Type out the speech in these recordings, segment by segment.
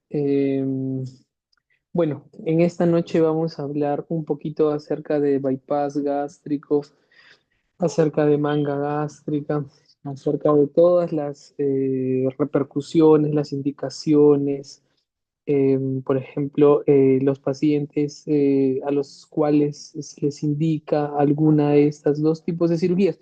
Em, bueno, en esta noche vamos a hablar un poquito acerca de bypass gástrico, acerca de manga gástrica, acerca de todas las repercusiones, las indicaciones, por ejemplo, los pacientes a los cuales se les indica alguna de estas dos tipos de cirugías.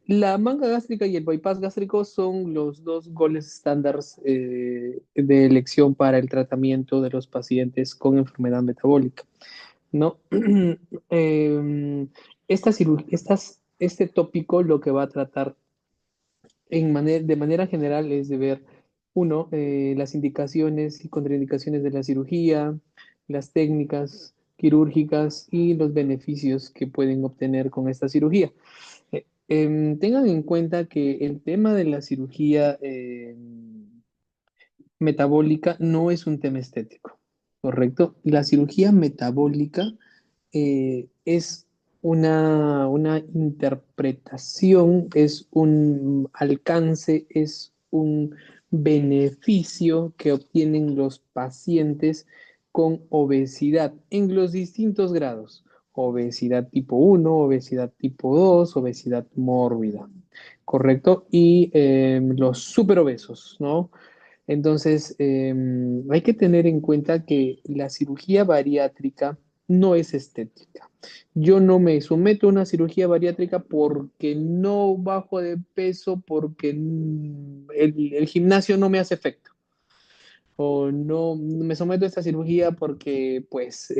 La manga gástrica y el bypass gástrico son los dos goles estándares de elección para el tratamiento de los pacientes con enfermedad metabólica, ¿no? Este tópico lo que va a tratar de manera general es de ver, uno, las indicaciones y contraindicaciones de la cirugía, las técnicas quirúrgicas y los beneficios que pueden obtener con esta cirugía. Tengan en cuenta que el tema de la cirugía metabólica no es un tema estético, ¿correcto? La cirugía metabólica es una interpretación, es un alcance, es un beneficio que obtienen los pacientes con obesidad en los distintos grados. Obesidad tipo uno, obesidad tipo 2, obesidad mórbida, ¿correcto? Y los superobesos, ¿no? Entonces, hay que tener en cuenta que la cirugía bariátrica no es estética. Yo no me someto a una cirugía bariátrica porque no bajo de peso, porque el gimnasio no me hace efecto. O no me someto a esta cirugía porque pues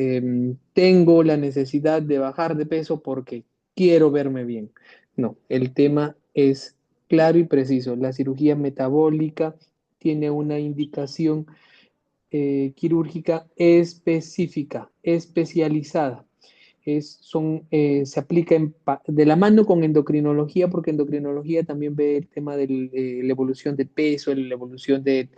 tengo la necesidad de bajar de peso porque quiero verme bien. No, el tema es claro y preciso. La cirugía metabólica tiene una indicación quirúrgica específica, especializada. Se aplica de la mano con endocrinología, porque endocrinología también ve el tema de la evolución de peso, la evolución de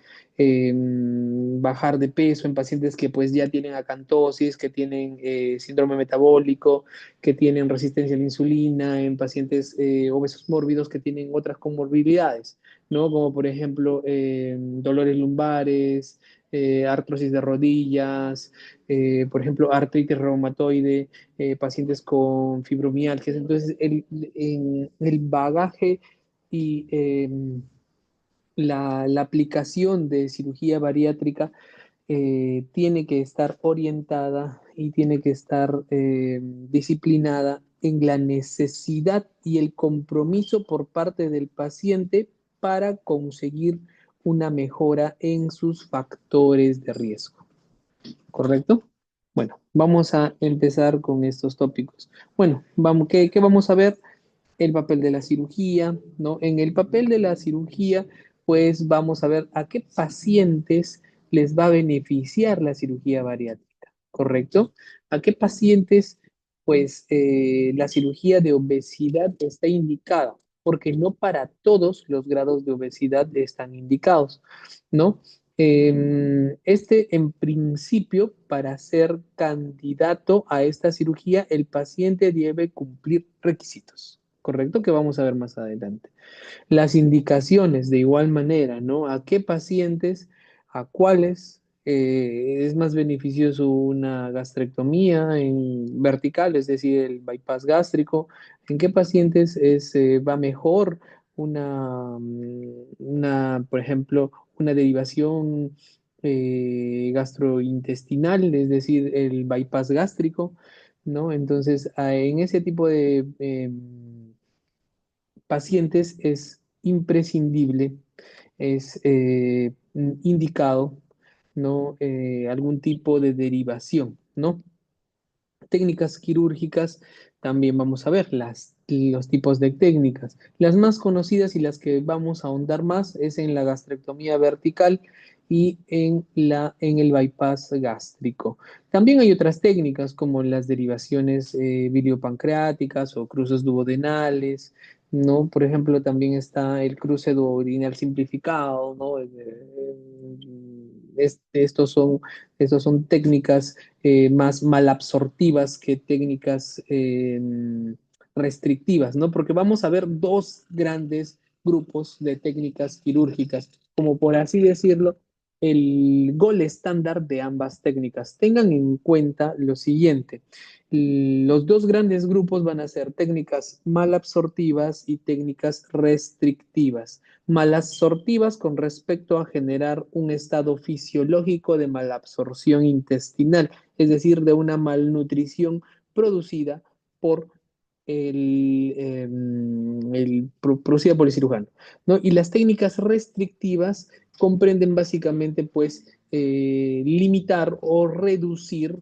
bajar de peso en pacientes que pues ya tienen acantosis, que tienen síndrome metabólico, que tienen resistencia a la insulina, en pacientes obesos mórbidos que tienen otras comorbilidades, ¿no? Como por ejemplo dolores lumbares, artrosis de rodillas, por ejemplo, artritis reumatoide, pacientes con fibromialgias. Entonces, el bagaje y la aplicación de cirugía bariátrica tiene que estar orientada y tiene que estar disciplinada en la necesidad y el compromiso por parte del paciente para conseguir una mejora en sus factores de riesgo. ¿Correcto? Bueno, vamos a empezar con estos tópicos. Bueno, ¿qué vamos a ver? El papel de la cirugía, ¿no? En el papel de la cirugía, pues vamos a ver a qué pacientes les va a beneficiar la cirugía bariátrica, ¿correcto? A qué pacientes, pues, la cirugía de obesidad está indicada, porque no para todos los grados de obesidad están indicados, ¿no? En principio, para ser candidato a esta cirugía, el paciente debe cumplir requisitos, ¿correcto? Que vamos a ver más adelante. Las indicaciones, de igual manera, ¿no? ¿A qué pacientes, a cuáles es más beneficioso una gastrectomía en vertical, es decir, el bypass gástrico? ¿En qué pacientes va mejor por ejemplo, una derivación gastrointestinal, es decir, el bypass gástrico, ¿no? Entonces, en ese tipo de pacientes es imprescindible, es indicado, ¿no? Algún tipo de derivación, ¿no? Técnicas quirúrgicas, también vamos a ver los tipos de técnicas. Las más conocidas y las que vamos a ahondar más es en la gastrectomía vertical y en el bypass gástrico. También hay otras técnicas como las derivaciones biliopancreáticas o cruces duodenales, ¿no? Por ejemplo, también está el cruce duodenal simplificado, ¿no? Estos son técnicas más malabsortivas que técnicas restrictivas, ¿no? Porque vamos a ver dos grandes grupos de técnicas quirúrgicas, como por así decirlo, el gol estándar de ambas técnicas. Tengan en cuenta lo siguiente. Los dos grandes grupos van a ser técnicas malabsortivas y técnicas restrictivas. Malabsortivas con respecto a generar un estado fisiológico de malabsorción intestinal, es decir, de una malnutrición producida por producida por el cirujano, ¿no? Y las técnicas restrictivas comprenden básicamente, pues, limitar o reducir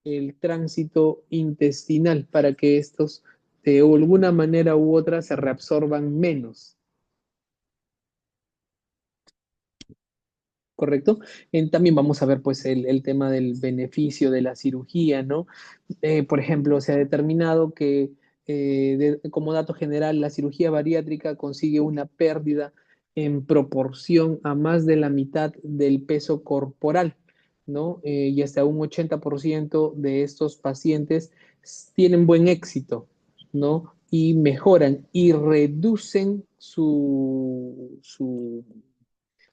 el tránsito intestinal para que estos, de alguna manera u otra, se reabsorban menos. ¿Correcto? También vamos a ver pues el tema del beneficio de la cirugía, ¿no? Por ejemplo, se ha determinado que como dato general, la cirugía bariátrica consigue una pérdida en proporción a más de la mitad del peso corporal, ¿no? Y hasta un 80% de estos pacientes tienen buen éxito, ¿no? Y mejoran y reducen su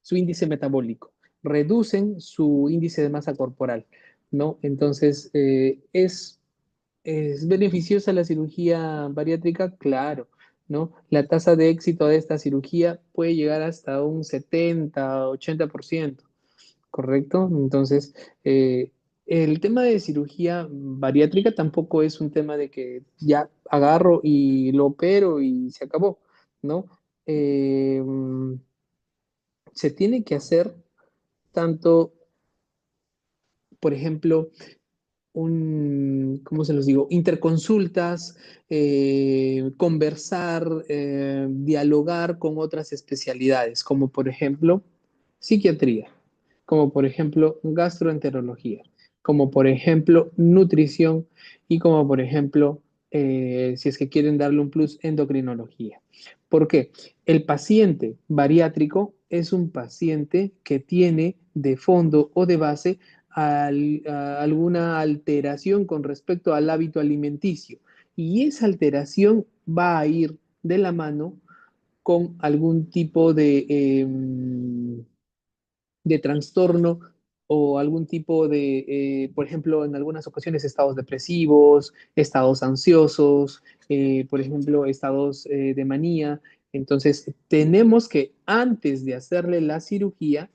índice metabólico, reducen su índice de masa corporal, ¿no? Entonces, ¿es beneficiosa la cirugía bariátrica? Claro, ¿no? La tasa de éxito de esta cirugía puede llegar hasta un 70-80%, ¿correcto? Entonces, el tema de cirugía bariátrica tampoco es un tema de que ya agarro y lo opero y se acabó, ¿no? Eh, Se tiene que hacer tanto, por ejemplo, ¿cómo se los digo? Interconsultas, conversar, dialogar con otras especialidades, como por ejemplo psiquiatría, como por ejemplo gastroenterología, como por ejemplo nutrición y como por ejemplo, si es que quieren darle un plus, endocrinología. ¿Por qué? El paciente bariátrico es un paciente que tiene de fondo o de base alguna alteración con respecto al hábito alimenticio. Y esa alteración va a ir de la mano con algún tipo de trastorno o algún tipo de, por ejemplo, en algunas ocasiones estados depresivos, estados ansiosos, por ejemplo, estados de manía. Entonces, tenemos que, antes de hacerle la cirugía,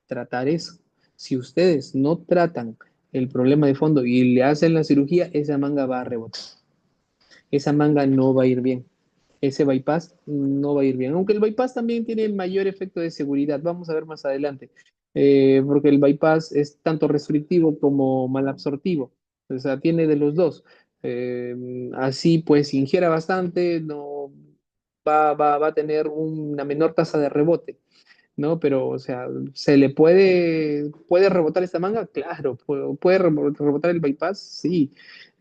tratar eso. Si ustedes no tratan el problema de fondo y le hacen la cirugía, esa manga va a rebotar. Esa manga no va a ir bien. Ese bypass no va a ir bien. Aunque el bypass también tiene mayor efecto de seguridad. Vamos a ver más adelante. Porque el bypass es tanto restrictivo como malabsortivo. O sea, tiene de los dos. Así pues, si ingiera bastante, no va a tener una menor tasa de rebote. ¿No? Pero, o sea, ¿se le puede rebotar esta manga? Claro, puede rebotar el bypass, sí.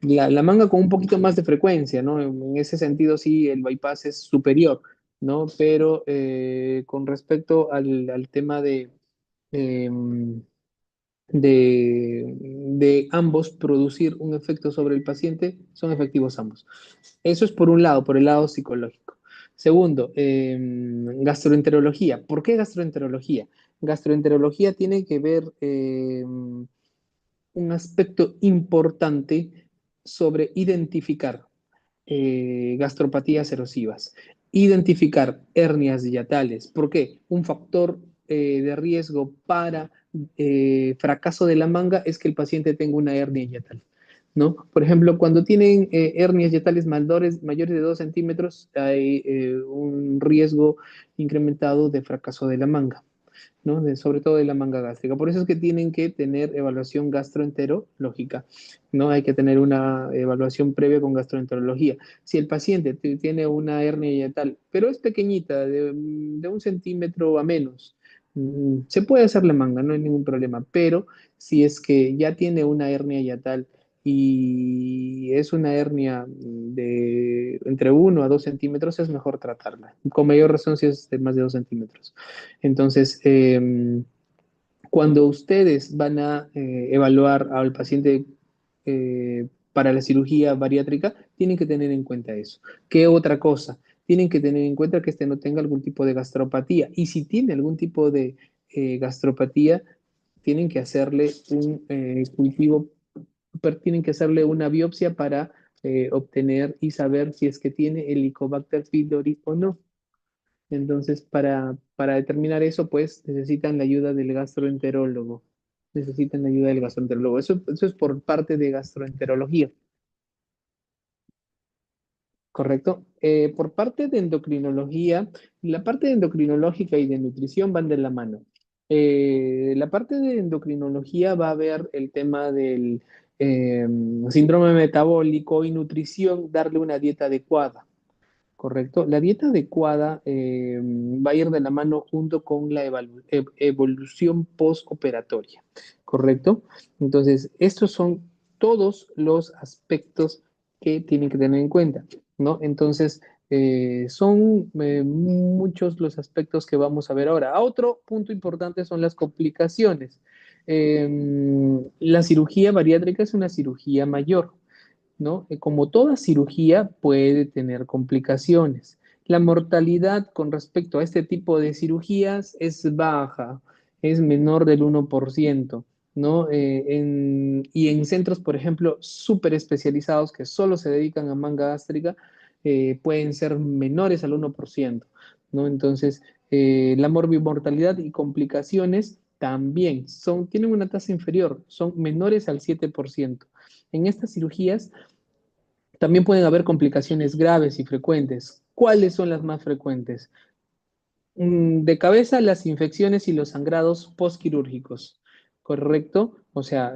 La manga con un poquito más de frecuencia, ¿no? En ese sentido, sí, el bypass es superior, ¿no? Pero con respecto al tema em, de ambos producir un efecto sobre el paciente, son efectivos ambos. Eso es por un lado, por el lado psicológico. Segundo, gastroenterología. ¿Por qué gastroenterología? Gastroenterología tiene que ver un aspecto importante sobre identificar gastropatías erosivas, identificar hernias diatales. ¿Por qué? Un factor de riesgo para fracaso de la manga es que el paciente tenga una hernia yatal, ¿no? Por ejemplo, cuando tienen hernias yatales mayores de 2 centímetros, hay un riesgo incrementado de fracaso de la manga, ¿no? Sobre todo de la manga gástrica. Por eso es que tienen que tener evaluación gastroenterológica, ¿no? Hay que tener una evaluación previa con gastroenterología. Si el paciente tiene una hernia yatal, pero es pequeñita, de 1 centímetro a menos, se puede hacer la manga, no hay ningún problema, pero si es que ya tiene una hernia yatal y es una hernia de entre 1 a 2 centímetros, es mejor tratarla. Con mayor razón si es de más de 2 centímetros. Entonces, cuando ustedes van a evaluar al paciente para la cirugía bariátrica, tienen que tener en cuenta eso. ¿Qué otra cosa? Tienen que tener en cuenta que este no tenga algún tipo de gastropatía. Y si tiene algún tipo de gastropatía, tienen que hacerle un cultivo, tienen que hacerle una biopsia para obtener y saber si es que tiene Helicobacter pylori o no. Entonces, para determinar eso, pues necesitan la ayuda del gastroenterólogo. Necesitan la ayuda del gastroenterólogo. Eso es por parte de gastroenterología. Correcto. Por parte de endocrinología, la parte de endocrinológica y de nutrición van de la mano. La parte de endocrinología va a ver el tema del eh, síndrome metabólico y nutrición, darle una dieta adecuada. Correcto. La dieta adecuada va a ir de la mano junto con la evolución postoperatoria. Correcto. Entonces, estos son todos los aspectos que tienen que tener en cuenta, ¿no? Entonces, son muchos los aspectos que vamos a ver ahora. Otro punto importante son las complicaciones. La cirugía bariátrica es una cirugía mayor, ¿no? Como toda cirugía puede tener complicaciones. La mortalidad con respecto a este tipo de cirugías es baja, es menor del 1%, ¿no? Y en centros, por ejemplo, súper especializados que solo se dedican a manga gástrica, pueden ser menores al 1%, ¿no? Entonces, la morbimortalidad y complicaciones también tienen una tasa inferior, son menores al 7%. En estas cirugías también pueden haber complicaciones graves y frecuentes. ¿Cuáles son las más frecuentes? De cabeza, las infecciones y los sangrados postquirúrgicos, ¿correcto? O sea,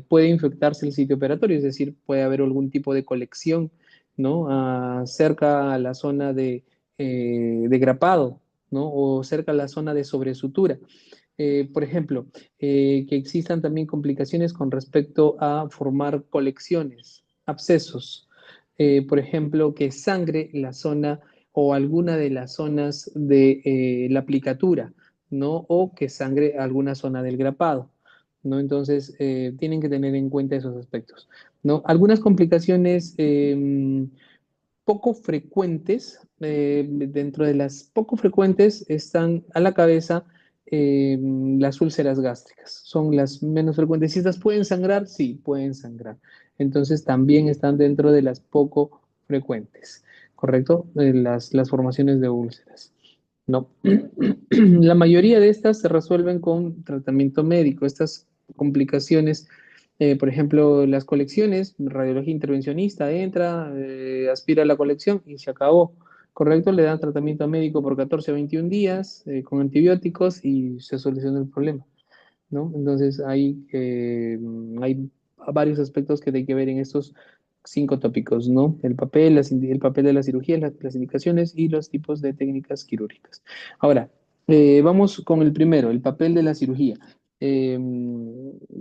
puede infectarse el sitio operatorio, es decir, puede haber algún tipo de colección, ¿no? Cerca a la zona de grapado, ¿no? O cerca a la zona de sobresutura. Por ejemplo, que existan también complicaciones con respecto a formar colecciones, abscesos. Por ejemplo, que sangre la zona o alguna de las zonas de la aplicatura, ¿no? O que sangre alguna zona del grapado, ¿no? Entonces, tienen que tener en cuenta esos aspectos, ¿no? Algunas complicaciones poco frecuentes, dentro de las poco frecuentes están a la cabeza las úlceras gástricas, son las menos frecuentes. Si estas pueden sangrar, sí, pueden sangrar. Entonces también están dentro de las poco frecuentes, ¿correcto? Las formaciones de úlceras. No. La mayoría de estas se resuelven con tratamiento médico. Estas complicaciones, por ejemplo, las colecciones, radiología intervencionista entra, aspira la colección y se acabó. ¿Correcto? Le dan tratamiento médico por 14 a 21 días con antibióticos y se soluciona el problema, ¿no? Entonces hay varios aspectos que hay que ver en estos 5 tópicos, ¿no? El papel de la cirugía, las indicaciones y los tipos de técnicas quirúrgicas. Ahora, vamos con el primero, el papel de la cirugía. Eh,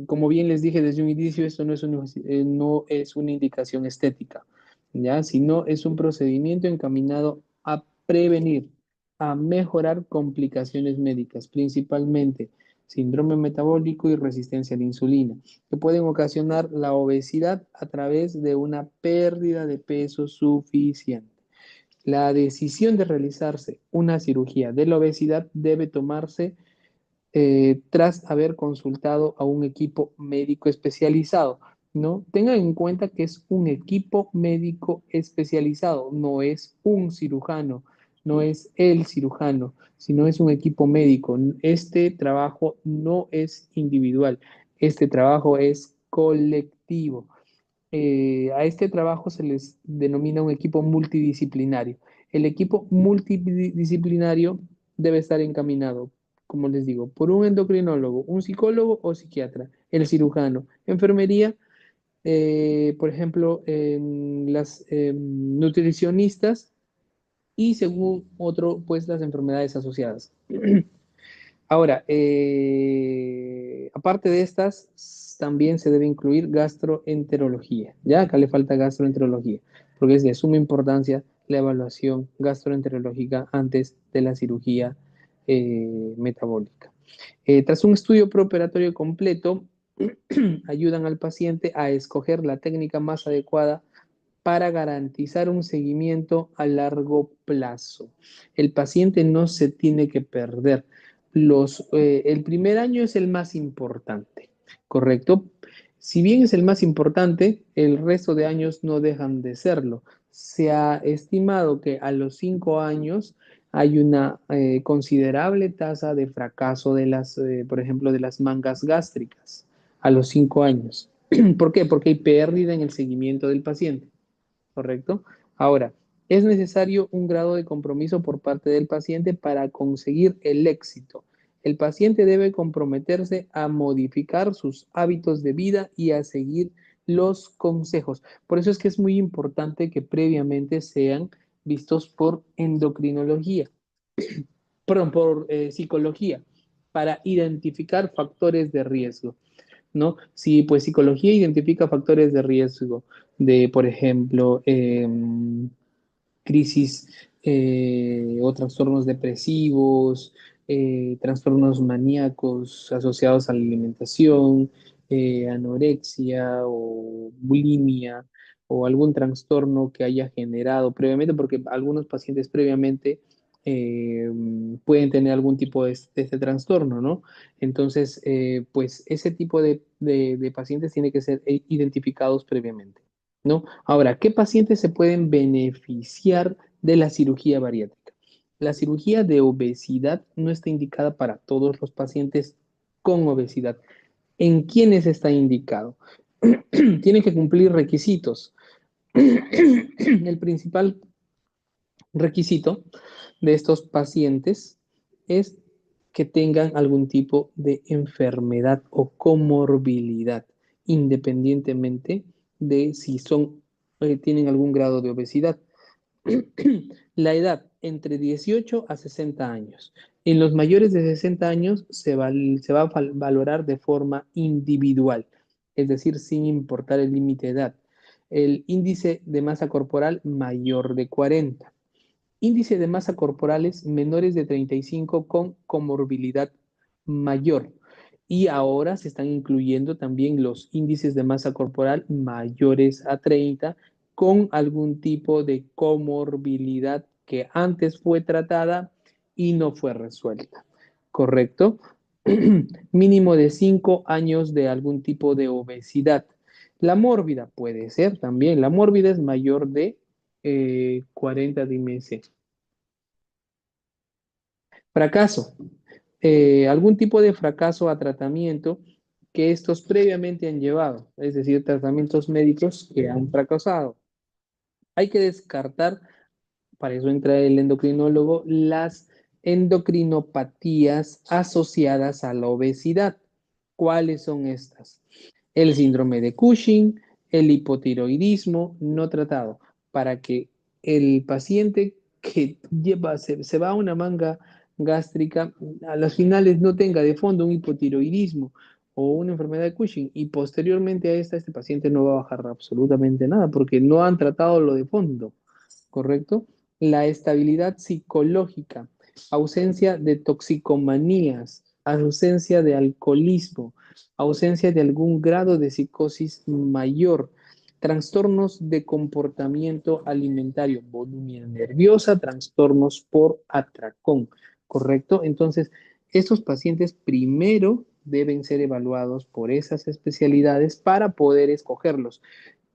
Como bien les dije desde un inicio, esto no es una indicación estética, ¿ya? Sino es un procedimiento encaminado a prevenir, a mejorar complicaciones médicas, principalmente síndrome metabólico y resistencia a la insulina, que pueden ocasionar la obesidad a través de una pérdida de peso suficiente. La decisión de realizarse una cirugía de la obesidad debe tomarse tras haber consultado a un equipo médico especializado, ¿no? Tengan en cuenta que es un equipo médico especializado, no es un cirujano, no es el cirujano, sino es un equipo médico. Este trabajo no es individual, este trabajo es colectivo. A este trabajo se les denomina un equipo multidisciplinario. El equipo multidisciplinario debe estar encaminado, como les digo, por un endocrinólogo, un psicólogo o psiquiatra, el cirujano, enfermería, por ejemplo, las nutricionistas y según otro, pues las enfermedades asociadas. Ahora, aparte de estas, también se debe incluir gastroenterología. Ya acá le falta gastroenterología, porque es de suma importancia la evaluación gastroenterológica antes de la cirugía metabólica. Tras un estudio preoperatorio completo, ayudan al paciente a escoger la técnica más adecuada para garantizar un seguimiento a largo plazo. El paciente no se tiene que perder. el primer año es el más importante, ¿correcto? Si bien es el más importante, el resto de años no dejan de serlo. Se ha estimado que a los 5 años hay una considerable tasa de fracaso de por ejemplo, de las mangas gástricas a los 5 años. ¿Por qué? Porque hay pérdida en el seguimiento del paciente. ¿Correcto? Ahora, es necesario un grado de compromiso por parte del paciente para conseguir el éxito. El paciente debe comprometerse a modificar sus hábitos de vida y a seguir los consejos. Por eso es que es muy importante que previamente sean vistos por endocrinología, perdón, por psicología, para identificar factores de riesgo. ¿No? Si pues psicología identifica factores de riesgo de, por ejemplo, crisis o trastornos depresivos, trastornos maníacos asociados a la alimentación, anorexia o bulimia o algún trastorno que haya generado previamente, porque algunos pacientes previamente eh, pueden tener algún tipo de este trastorno, ¿no? Entonces, pues ese tipo de pacientes tiene que ser identificados previamente. ¿No? Ahora, ¿qué pacientes se pueden beneficiar de la cirugía bariátrica? La cirugía de obesidad no está indicada para todos los pacientes con obesidad. ¿En quiénes está indicado? Tienen que cumplir requisitos. El principal requisito de estos pacientes es que tengan algún tipo de enfermedad o comorbilidad, independientemente de si tienen algún grado de obesidad. La edad entre 18 a 60 años. En los mayores de 60 años se va a valorar de forma individual, es decir, sin importar el límite de edad. El índice de masa corporal mayor de 40. Índice de masa corporales menores de 35 con comorbilidad mayor. Y ahora se están incluyendo también los índices de masa corporal mayores a 30 con algún tipo de comorbilidad que antes fue tratada y no fue resuelta. ¿Correcto? Mínimo de 5 años de algún tipo de obesidad. La mórbida puede ser también. La mórbida es mayor de 40, dime ese. Fracaso. Algún tipo de fracaso a tratamiento que estos previamente han llevado, es decir, tratamientos médicos que han fracasado. Hay que descartar, para eso entra el endocrinólogo, las endocrinopatías asociadas a la obesidad. ¿Cuáles son estas? El síndrome de Cushing, el hipotiroidismo no tratado, para que el paciente que se va a una manga gástrica, a las finales no tenga de fondo un hipotiroidismo o una enfermedad de Cushing y posteriormente a esta, este paciente no va a bajar absolutamente nada porque no han tratado lo de fondo. ¿Correcto? La estabilidad psicológica, ausencia de toxicomanías, ausencia de alcoholismo, ausencia de algún grado de psicosis mayor, trastornos de comportamiento alimentario, bulimia nerviosa, trastornos por atracón, ¿correcto? Entonces, estos pacientes primero deben ser evaluados por esas especialidades para poder escogerlos,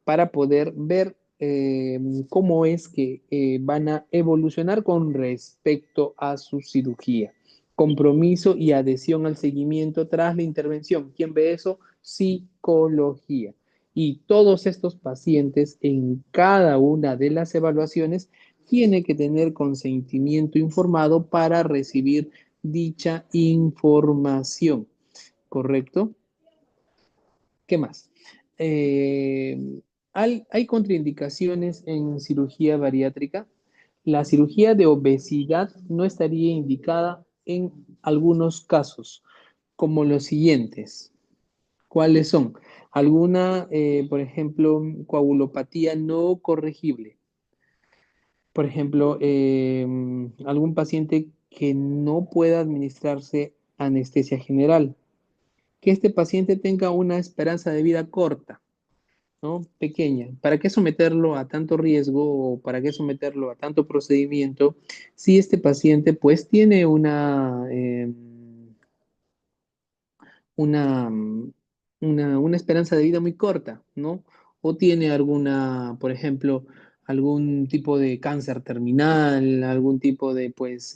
para poder ver cómo es que van a evolucionar con respecto a su cirugía. Compromiso y adhesión al seguimiento tras la intervención. ¿Quién ve eso? Psicología. Y todos estos pacientes en cada una de las evaluaciones tienen que tener consentimiento informado para recibir dicha información. ¿Correcto? ¿Qué más? Eh, hay contraindicaciones en cirugía bariátrica. La cirugía de obesidad no estaría indicada en algunos casos, como los siguientes. ¿Cuáles son? Alguna, por ejemplo, coagulopatía no corregible. Por ejemplo, algún paciente que no pueda administrarse anestesia general. Que este paciente tenga una esperanza de vida corta, ¿no? Pequeña. ¿Para qué someterlo a tanto riesgo o para qué someterlo a tanto procedimiento si este paciente pues tiene una una, una esperanza de vida muy corta, ¿no? O tiene alguna, por ejemplo, algún tipo de cáncer terminal, algún tipo de, pues,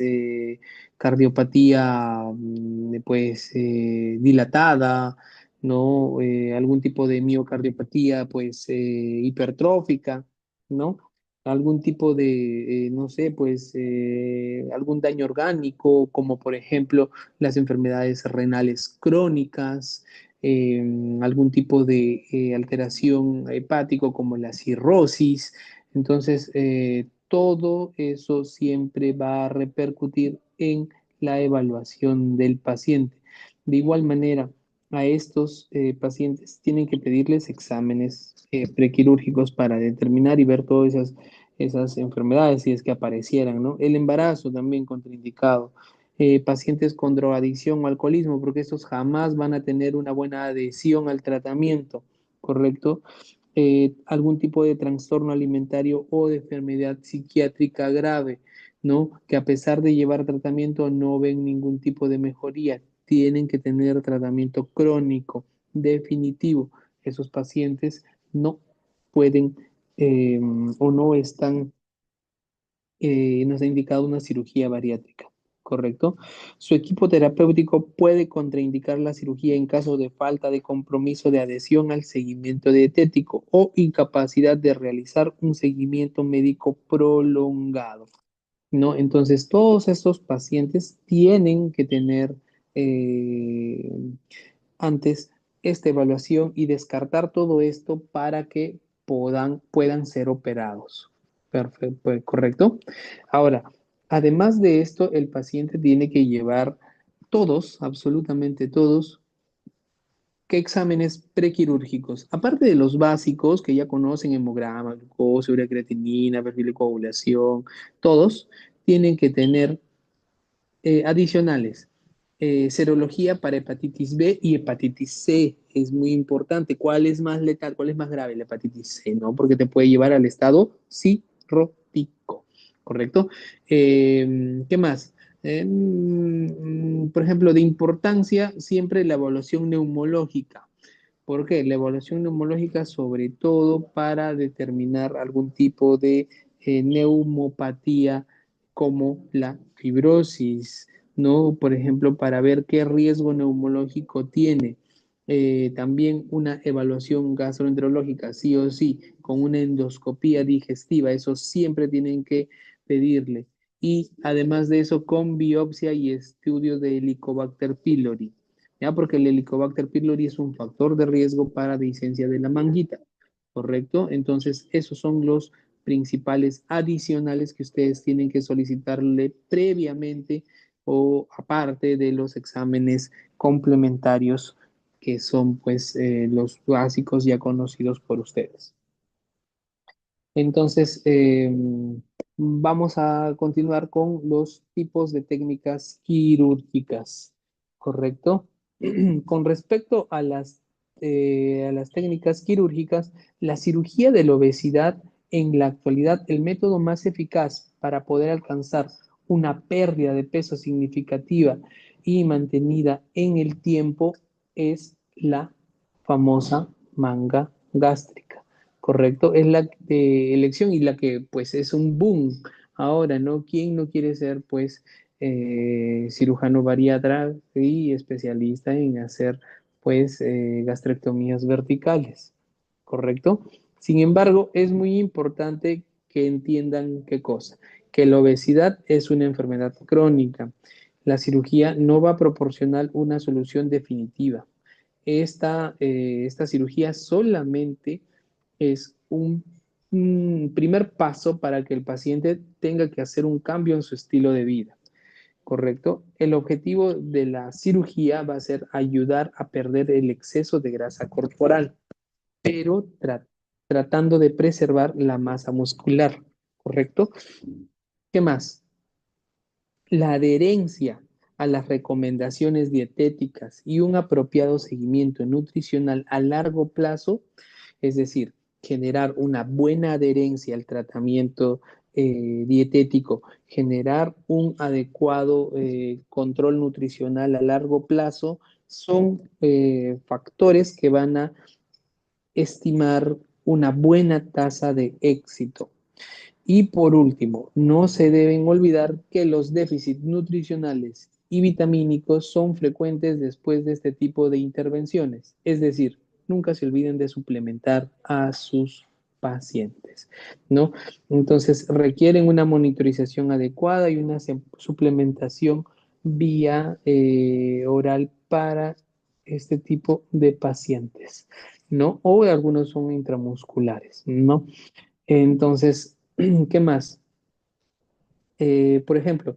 cardiopatía, pues, dilatada, ¿no? Algún tipo de miocardiopatía, pues, hipertrófica, ¿no? Algún tipo de, no sé, pues, algún daño orgánico, como por ejemplo las enfermedades renales crónicas, eh, algún tipo de alteración hepático como la cirrosis. Entonces, todo eso siempre va a repercutir en la evaluación del paciente. De igual manera, a estos pacientes tienen que pedirles exámenes prequirúrgicos para determinar y ver todas esas enfermedades si es que aparecieran, ¿no? El embarazo también contraindicado, pacientes con drogadicción o alcoholismo, porque estos jamás van a tener una buena adhesión al tratamiento, ¿correcto? Algún tipo de trastorno alimentario o de enfermedad psiquiátrica grave, ¿no? Que a pesar de llevar tratamiento no ven ningún tipo de mejoría, tienen que tener tratamiento crónico, definitivo. Esos pacientes no pueden o no están nos ha indicado una cirugía bariátrica, ¿correcto? Su equipo terapéutico puede contraindicar la cirugía en caso de falta de compromiso de adhesión al seguimiento dietético o incapacidad de realizar un seguimiento médico prolongado, ¿no? Entonces, todos estos pacientes tienen que tener eh, antes esta evaluación y descartar todo esto para que puedan ser operados. Perfecto, pues, correcto. Ahora, además de esto, el paciente tiene que llevar todos, absolutamente todos, ¿qué exámenes prequirúrgicos? Aparte de los básicos que ya conocen, hemograma, glucosa, urea creatinina, perfil de coagulación, todos tienen que tener adicionales. Serología para hepatitis B y hepatitis C es muy importante. ¿Cuál es más letal? ¿Cuál es más grave? La hepatitis C, ¿no? Porque te puede llevar al estado cirrótico, ¿correcto? ¿Qué más? Por ejemplo, de importancia, siempre la evaluación neumológica. ¿Por qué? La evaluación neumológica, sobre todo para determinar algún tipo de neumopatía como la fibrosis, ¿no? Por ejemplo, para ver qué riesgo neumológico tiene. También una evaluación gastroenterológica, sí o sí, con una endoscopía digestiva, eso siempre tienen que pedirle. Y además de eso, con biopsia y estudio de Helicobacter pylori, ¿ya? Porque el Helicobacter pylori es un factor de riesgo para licencia de la manguita, ¿correcto? Entonces, esos son los principales adicionales que ustedes tienen que solicitarle previamente o aparte de los exámenes complementarios que son pues los básicos ya conocidos por ustedes. Entonces, vamos a continuar con los tipos de técnicas quirúrgicas, ¿correcto? Con respecto a las técnicas quirúrgicas, la cirugía de la obesidad en la actualidad, el método más eficaz para poder alcanzar una pérdida de peso significativa y mantenida en el tiempo es la famosa manga gástrica. ¿Correcto? Es la elección y la que pues es un boom ahora, ¿no? ¿Quién no quiere ser pues cirujano bariatra y especialista en hacer pues gastrectomías verticales? ¿Correcto? Sin embargo, es muy importante que entiendan qué cosa, que la obesidad es una enfermedad crónica. La cirugía no va a proporcionar una solución definitiva. Esta cirugía solamente es un primer paso para que el paciente tenga que hacer un cambio en su estilo de vida, ¿correcto? El objetivo de la cirugía va a ser ayudar a perder el exceso de grasa corporal, pero tratando de preservar la masa muscular, ¿correcto? ¿Qué más? La adherencia a las recomendaciones dietéticas y un apropiado seguimiento nutricional a largo plazo, es decir, generar una buena adherencia al tratamiento dietético, generar un adecuado control nutricional a largo plazo, son factores que van a estimar una buena tasa de éxito. Y por último, no se deben olvidar que los déficits nutricionales y vitamínicos son frecuentes después de este tipo de intervenciones. Es decir, nunca se olviden de suplementar a sus pacientes, ¿no? Entonces, requieren una monitorización adecuada y una suplementación vía oral para este tipo de pacientes, ¿no? O algunos son intramusculares, ¿no? Entonces, ¿qué más? Por ejemplo,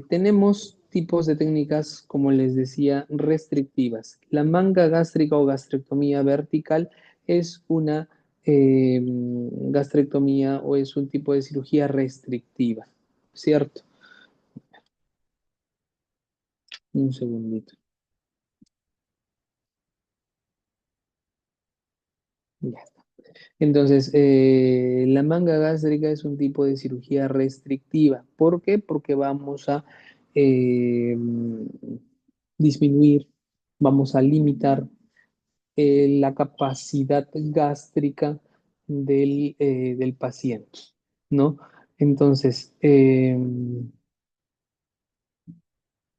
tenemos tipos de técnicas, como les decía, restrictivas. La manga gástrica o gastrectomía vertical es una gastrectomía o es un tipo de cirugía restrictiva, ¿cierto? Un segundito. Ya. Entonces, la manga gástrica es un tipo de cirugía restrictiva. ¿Por qué? Porque vamos a eh, disminuir, vamos a limitar la capacidad gástrica del paciente, ¿no? Entonces,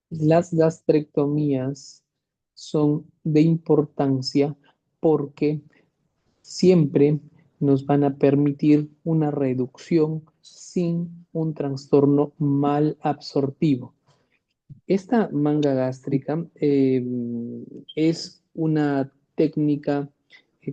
las gastrectomías son de importancia porque siempre nos van a permitir una reducción sin un trastorno mal absortivo. Esta manga gástrica es una técnica,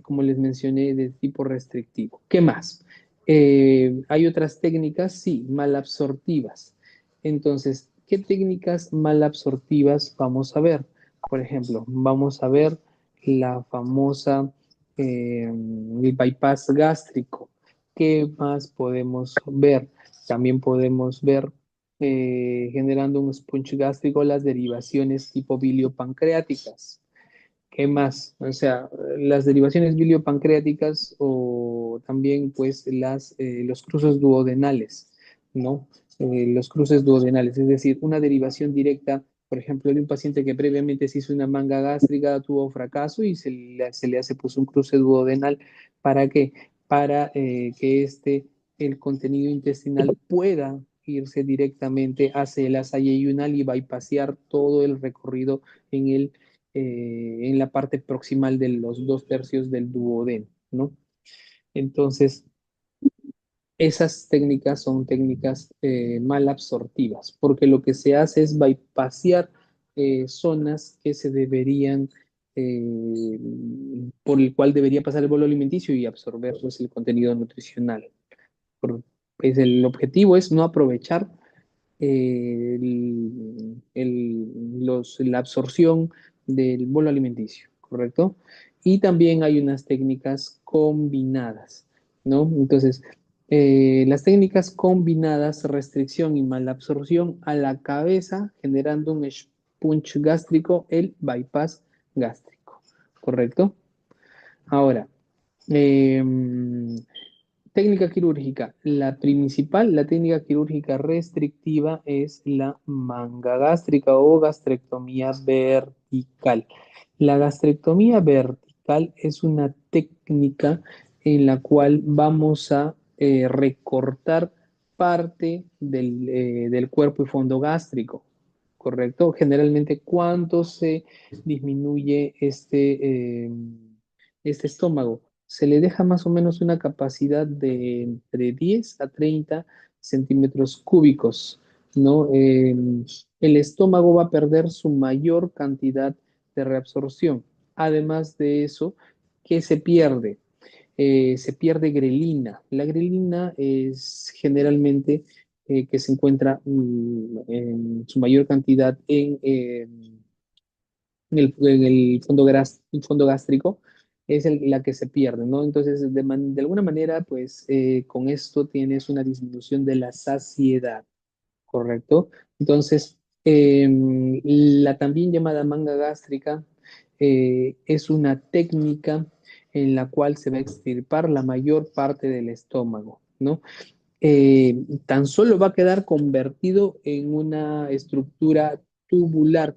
como les mencioné, de tipo restrictivo. ¿Qué más? Hay otras técnicas, sí, malabsortivas. Entonces, ¿qué técnicas malabsortivas vamos a ver? Por ejemplo, vamos a ver la famosa el bypass gástrico. ¿Qué más podemos ver? También podemos ver generando un sponge gástrico las derivaciones tipo biliopancreáticas. ¿Qué más? O sea, las derivaciones biliopancreáticas o también pues los cruces duodenales, ¿no? Los cruces duodenales, es decir, una derivación directa, por ejemplo, de un paciente que previamente se hizo una manga gástrica, tuvo fracaso y se le hace pues un cruce duodenal. ¿Para qué? Para que el contenido intestinal pueda irse directamente hacia el asa yeyunal y bypasear todo el recorrido en la parte proximal de los 2/3 del duodeno, ¿no? Entonces, esas técnicas son técnicas mal absortivas, porque lo que se hace es bypasear zonas que se deberían, eh, por el cual debería pasar el bolo alimenticio y absorber pues, el contenido nutricional. Pues, el objetivo es no aprovechar la absorción del bolo alimenticio, ¿correcto? Y también hay unas técnicas combinadas, ¿no? Entonces, las técnicas combinadas, restricción y malabsorción a la cabeza, generando un punch gástrico, el bypass gástrico, ¿correcto? Ahora, eh, técnica quirúrgica. La técnica quirúrgica restrictiva es la manga gástrica o gastrectomía vertical. La gastrectomía vertical es una técnica en la cual vamos a recortar parte del cuerpo y fondo gástrico, ¿correcto? Generalmente, ¿cuánto se disminuye este estómago? Se le deja más o menos una capacidad de entre 10 a 30 centímetros cúbicos, ¿no? El estómago va a perder su mayor cantidad de reabsorción. Además de eso, ¿qué se pierde? Se pierde grelina. La grelina es generalmente que se encuentra en su mayor cantidad en el fondo gástrico, es la que se pierde, ¿no? Entonces, de alguna manera, pues con esto tienes una disminución de la saciedad, ¿correcto? Entonces, la también llamada manga gástrica es una técnica en la cual se va a extirpar la mayor parte del estómago, ¿no? Tan solo va a quedar convertido en una estructura tubular,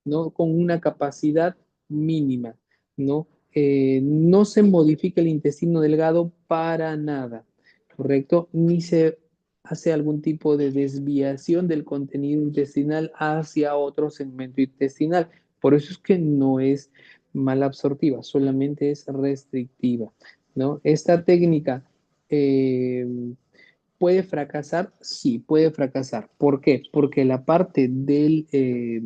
¿no? Con una capacidad mínima, ¿no? No se modifica el intestino delgado para nada, ¿correcto? Ni se hace algún tipo de desviación del contenido intestinal hacia otro segmento intestinal. Por eso es que no es malabsortiva, solamente es restrictiva, ¿no? Esta técnica eh, ¿puede fracasar? Sí, puede fracasar. ¿Por qué? Porque la parte de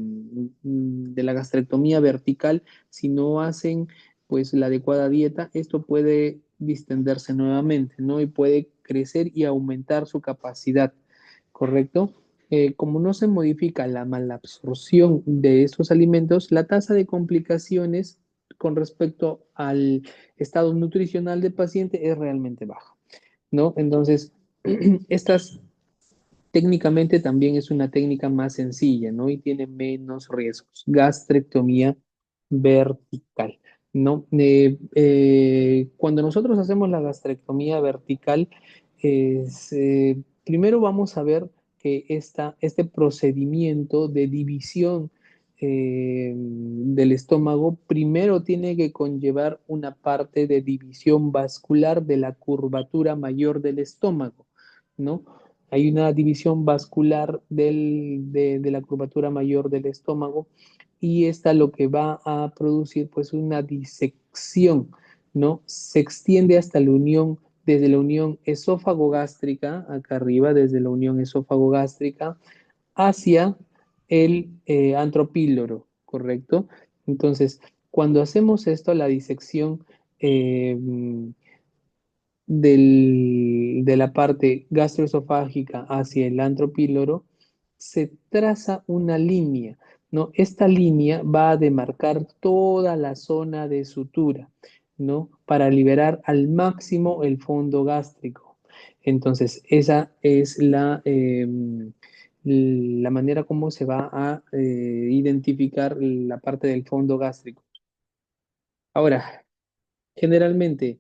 la gastrectomía vertical, si no hacen pues la adecuada dieta, esto puede distenderse nuevamente, ¿no? Y puede crecer y aumentar su capacidad, ¿correcto? Como no se modifica la malabsorción de estos alimentos, la tasa de complicaciones con respecto al estado nutricional del paciente es realmente baja, ¿no? Entonces, estas técnicamente también es una técnica más sencilla, ¿no? Y tiene menos riesgos. Gastrectomía vertical, ¿no? Cuando nosotros hacemos la gastrectomía vertical, primero vamos a ver que este procedimiento de división del estómago primero tiene que conllevar una parte de división vascular de la curvatura mayor del estómago, ¿no? Hay una división vascular de la curvatura mayor del estómago y esta lo que va a producir pues una disección, ¿no? Se extiende hasta la unión, desde la unión esófago-gástrica, acá arriba, desde la unión esófago-gástrica, hacia el antropíloro, ¿correcto? Entonces, cuando hacemos esto, la disección eh, de la parte gastroesofágica hacia el antropíloro, se traza una línea, ¿no? Esta línea va a demarcar toda la zona de sutura, ¿no? Para liberar al máximo el fondo gástrico. Entonces, esa es la manera como se va a identificar la parte del fondo gástrico. Ahora, generalmente,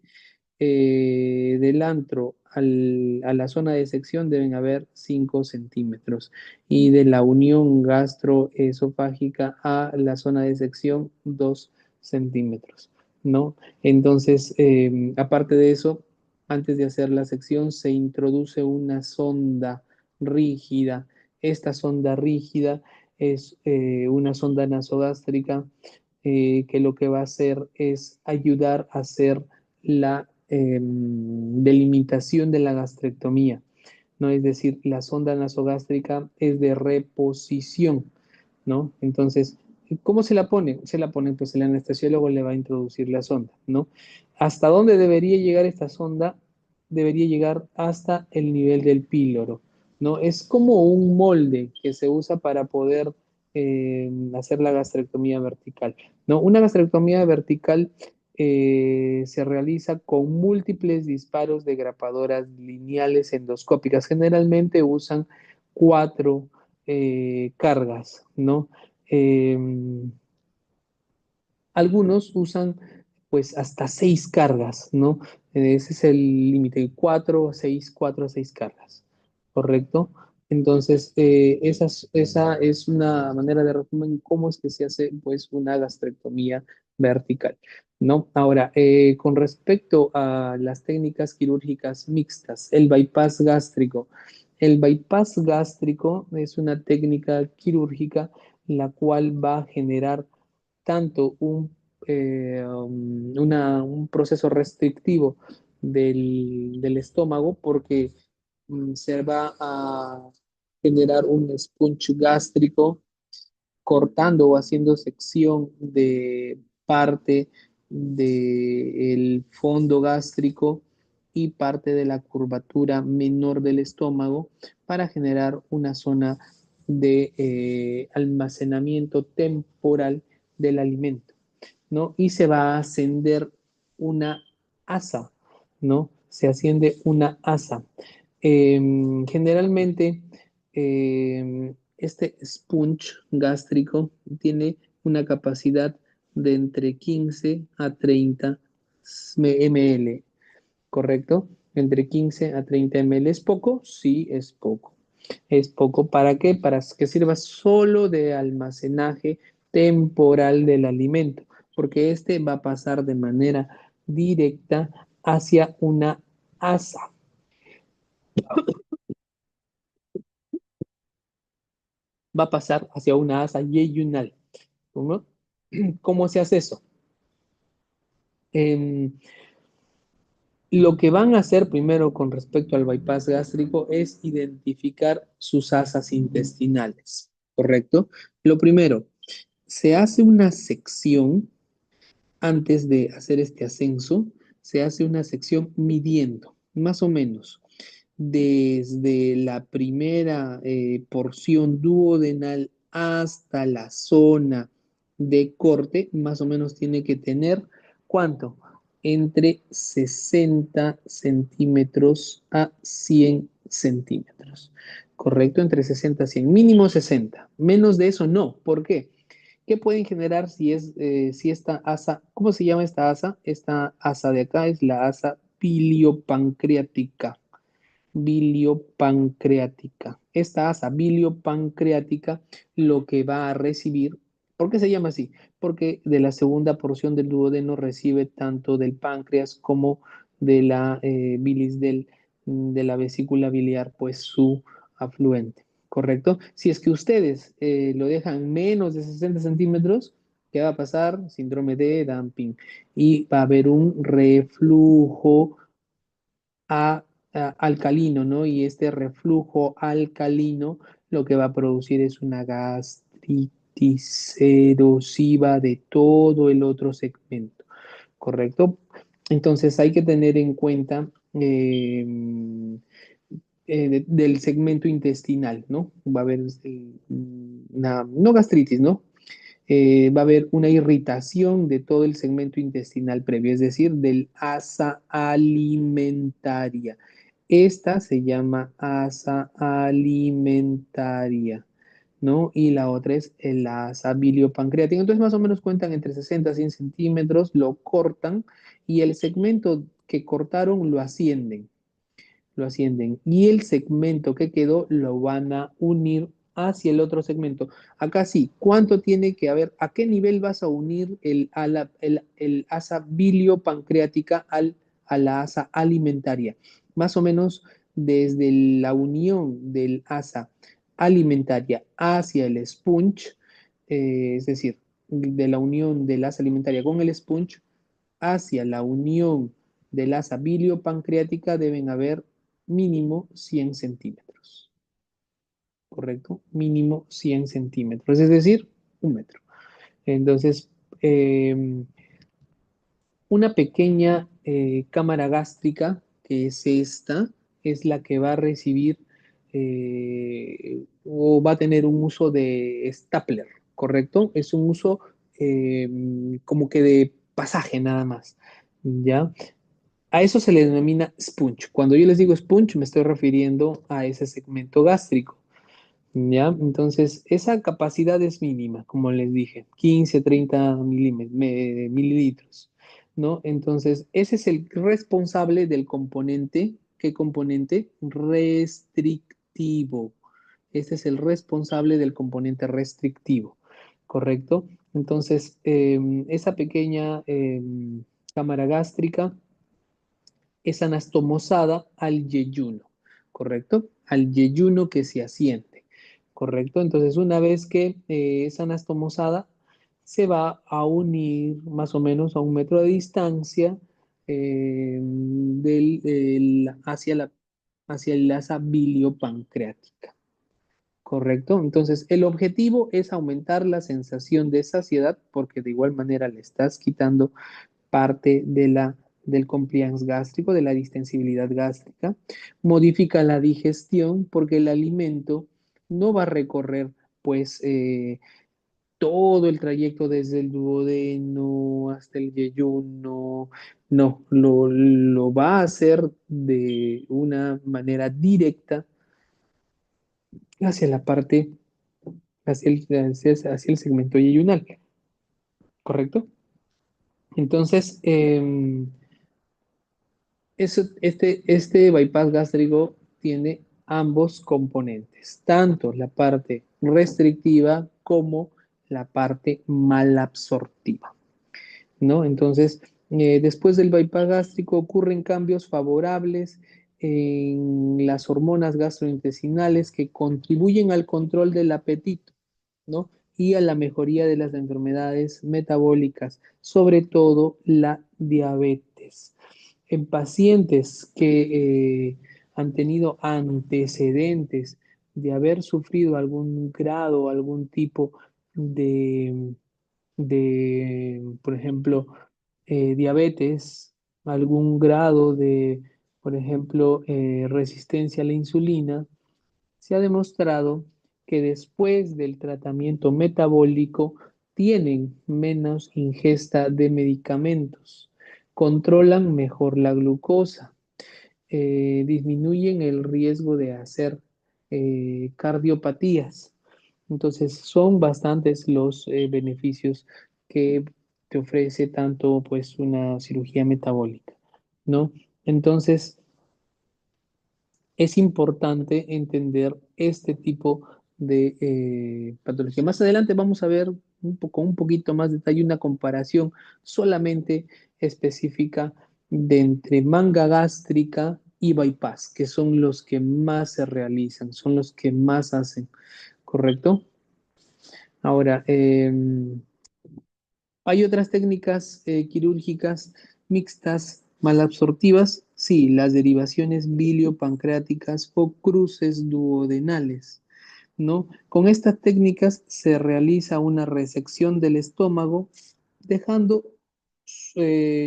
del antro a la zona de sección deben haber 5 centímetros y de la unión gastroesofágica a la zona de sección 2 centímetros, ¿no? Entonces, aparte de eso, antes de hacer la sección se introduce una sonda rígida. Esta sonda rígida es una sonda nasogástrica que lo que va a hacer es ayudar a hacer la delimitación de la gastrectomía, ¿no? Es decir, la sonda nasogástrica es de reposición, ¿no? Entonces, ¿cómo se la pone? Se la pone, pues el anestesiólogo le va a introducir la sonda, ¿no? ¿Hasta dónde debería llegar esta sonda? Debería llegar hasta el nivel del píloro, ¿no? Es como un molde que se usa para poder hacer la gastrectomía vertical, ¿no? Una gastrectomía vertical se realiza con múltiples disparos de grapadoras lineales endoscópicas. Generalmente usan 4 cargas, ¿no? Eh, Algunos usan pues hasta 6 cargas, ¿no? Ese es el límite, 4 a 6 cargas, ¿correcto? Entonces, esa es una manera de resumen cómo es que se hace pues una gastrectomía vertical, ¿no? Ahora, con respecto a las técnicas quirúrgicas mixtas, el bypass gástrico es una técnica quirúrgica la cual va a generar tanto un proceso restrictivo del estómago porque se va a generar un sponge gástrico cortando o haciendo sección de parte del fondo gástrico y parte de la curvatura menor del estómago para generar una zona de almacenamiento temporal del alimento, ¿no? Y se va a ascender una asa, ¿no? Se asciende una asa. Generalmente, este sponge gástrico tiene una capacidad de entre 15 a 30 ml, ¿correcto? Entre 15 a 30 ml. ¿Es poco? Sí, es poco. ¿Es poco para qué? Para que sirva solo de almacenaje temporal del alimento, porque este va a pasar de manera directa hacia una asa. Va a pasar hacia una asa yeyunal. ¿No? ¿Cómo se hace eso? Em, lo que van a hacer primero con respecto al bypass gástrico es identificar sus asas intestinales, ¿correcto? Lo primero, se hace una sección antes de hacer este ascenso, se hace una sección midiendo, más o menos, desde la primera porción duodenal hasta la zona de corte, más o menos tiene que tener, ¿cuánto? Entre 60 centímetros a 100 centímetros. ¿Correcto? Entre 60 a 100, mínimo 60. Menos de eso no. ¿Por qué? ¿Qué pueden generar si esta asa, ¿cómo se llama esta asa? Esta asa de acá es la asa biliopancreática. Biliopancreática. Esta asa biliopancreática lo que va a recibir, ¿por qué se llama así? Porque de la segunda porción del duodeno recibe tanto del páncreas como de la bilis de la vesícula biliar, pues su afluente, ¿correcto? Si es que ustedes lo dejan menos de 60 centímetros, ¿qué va a pasar? Síndrome de dumping y va a haber un reflujo alcalino, ¿no? Y este reflujo alcalino lo que va a producir es una gastritis erosiva de todo el otro segmento, ¿correcto? Entonces hay que tener en cuenta del segmento intestinal, ¿no? Va a haber una, no gastritis, ¿no? Va a haber una irritación de todo el segmento intestinal previo, es decir, del asa alimentaria. Esta se llama asa alimentaria, ¿no? Y la otra es el asa biliopancreática. Entonces, más o menos cuentan entre 60 a 100 centímetros, lo cortan y el segmento que cortaron lo ascienden y el segmento que quedó lo van a unir hacia el otro segmento. Acá sí, ¿cuánto tiene que haber? ¿A qué nivel vas a unir el asa biliopancreática a la asa alimentaria? Más o menos desde la unión del asa alimentaria hacia el sponge, es decir, de la unión del asa alimentaria con el sponge hacia la unión del asa biliopancreática deben haber mínimo 100 centímetros, ¿correcto? Mínimo 100 centímetros, es decir, 1 metro. Entonces, eh, una pequeña cámara gástrica, que es esta, es la que va a recibir o va a tener un uso de stapler, ¿correcto? Es un uso como que de pasaje nada más, ¿ya? A eso se le denomina sponge. Cuando yo les digo sponge, me estoy refiriendo a ese segmento gástrico. ¿Ya? Entonces, esa capacidad es mínima, como les dije, 15, 30 mililitros, ¿no? Entonces, ese es el responsable del componente, ¿qué componente? Restrictivo. Ese es el responsable del componente restrictivo, ¿correcto? Entonces, esa pequeña cámara gástrica es anastomosada al yeyuno, ¿correcto? Al yeyuno que se asiente, ¿correcto? Entonces, una vez que es anastomosada, se va a unir más o menos a 1 metro de distancia hacia el asa biliopancreática, ¿correcto? Entonces, el objetivo es aumentar la sensación de saciedad porque de igual manera le estás quitando parte del compliance gástrico, de la distensibilidad gástrica, modifica la digestión porque el alimento no va a recorrer pues todo el trayecto desde el duodeno hasta el yeyuno, no, lo va a hacer de una manera directa hacia la parte, hacia el segmento yeyunal, ¿correcto? Entonces, este bypass gástrico tiene ambos componentes, tanto la parte restrictiva como la parte malabsortiva, ¿no? Entonces, después del bypass gástrico ocurren cambios favorables en las hormonas gastrointestinales que contribuyen al control del apetito, ¿no? Y a la mejoría de las enfermedades metabólicas, sobre todo la diabetes. En pacientes que han tenido antecedentes de haber sufrido algún grado, algún tipo de, por ejemplo, diabetes, algún grado de, por ejemplo, resistencia a la insulina, se ha demostrado que después del tratamiento metabólico tienen menos ingesta de medicamentos, controlan mejor la glucosa, disminuyen el riesgo de hacer cardiopatías. Entonces, son bastantes los beneficios que te ofrece tanto pues una cirugía metabólica, ¿no? Entonces, es importante entender este tipo de patología. Más adelante vamos a ver con un poquito más detalle una comparación solamente específica de entre manga gástrica y bypass, que son los que más se realizan, son los que más hacen, ¿correcto? Ahora, ¿hay otras técnicas quirúrgicas mixtas malabsortivas? Sí, las derivaciones biliopancreáticas o cruces duodenales, ¿no? Con estas técnicas se realiza una resección del estómago, dejando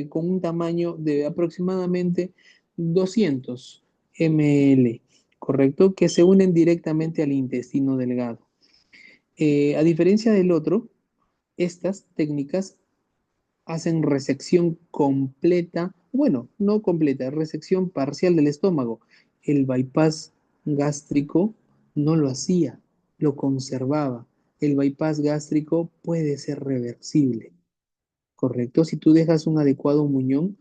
con un tamaño de aproximadamente 200 ml, ¿correcto? Que se unen directamente al intestino delgado. A diferencia del otro, estas técnicas hacen resección completa, bueno, no completa, resección parcial del estómago. El bypass gástrico no lo hacía, lo conservaba. El bypass gástrico puede ser reversible, ¿correcto? Si tú dejas un adecuado muñón,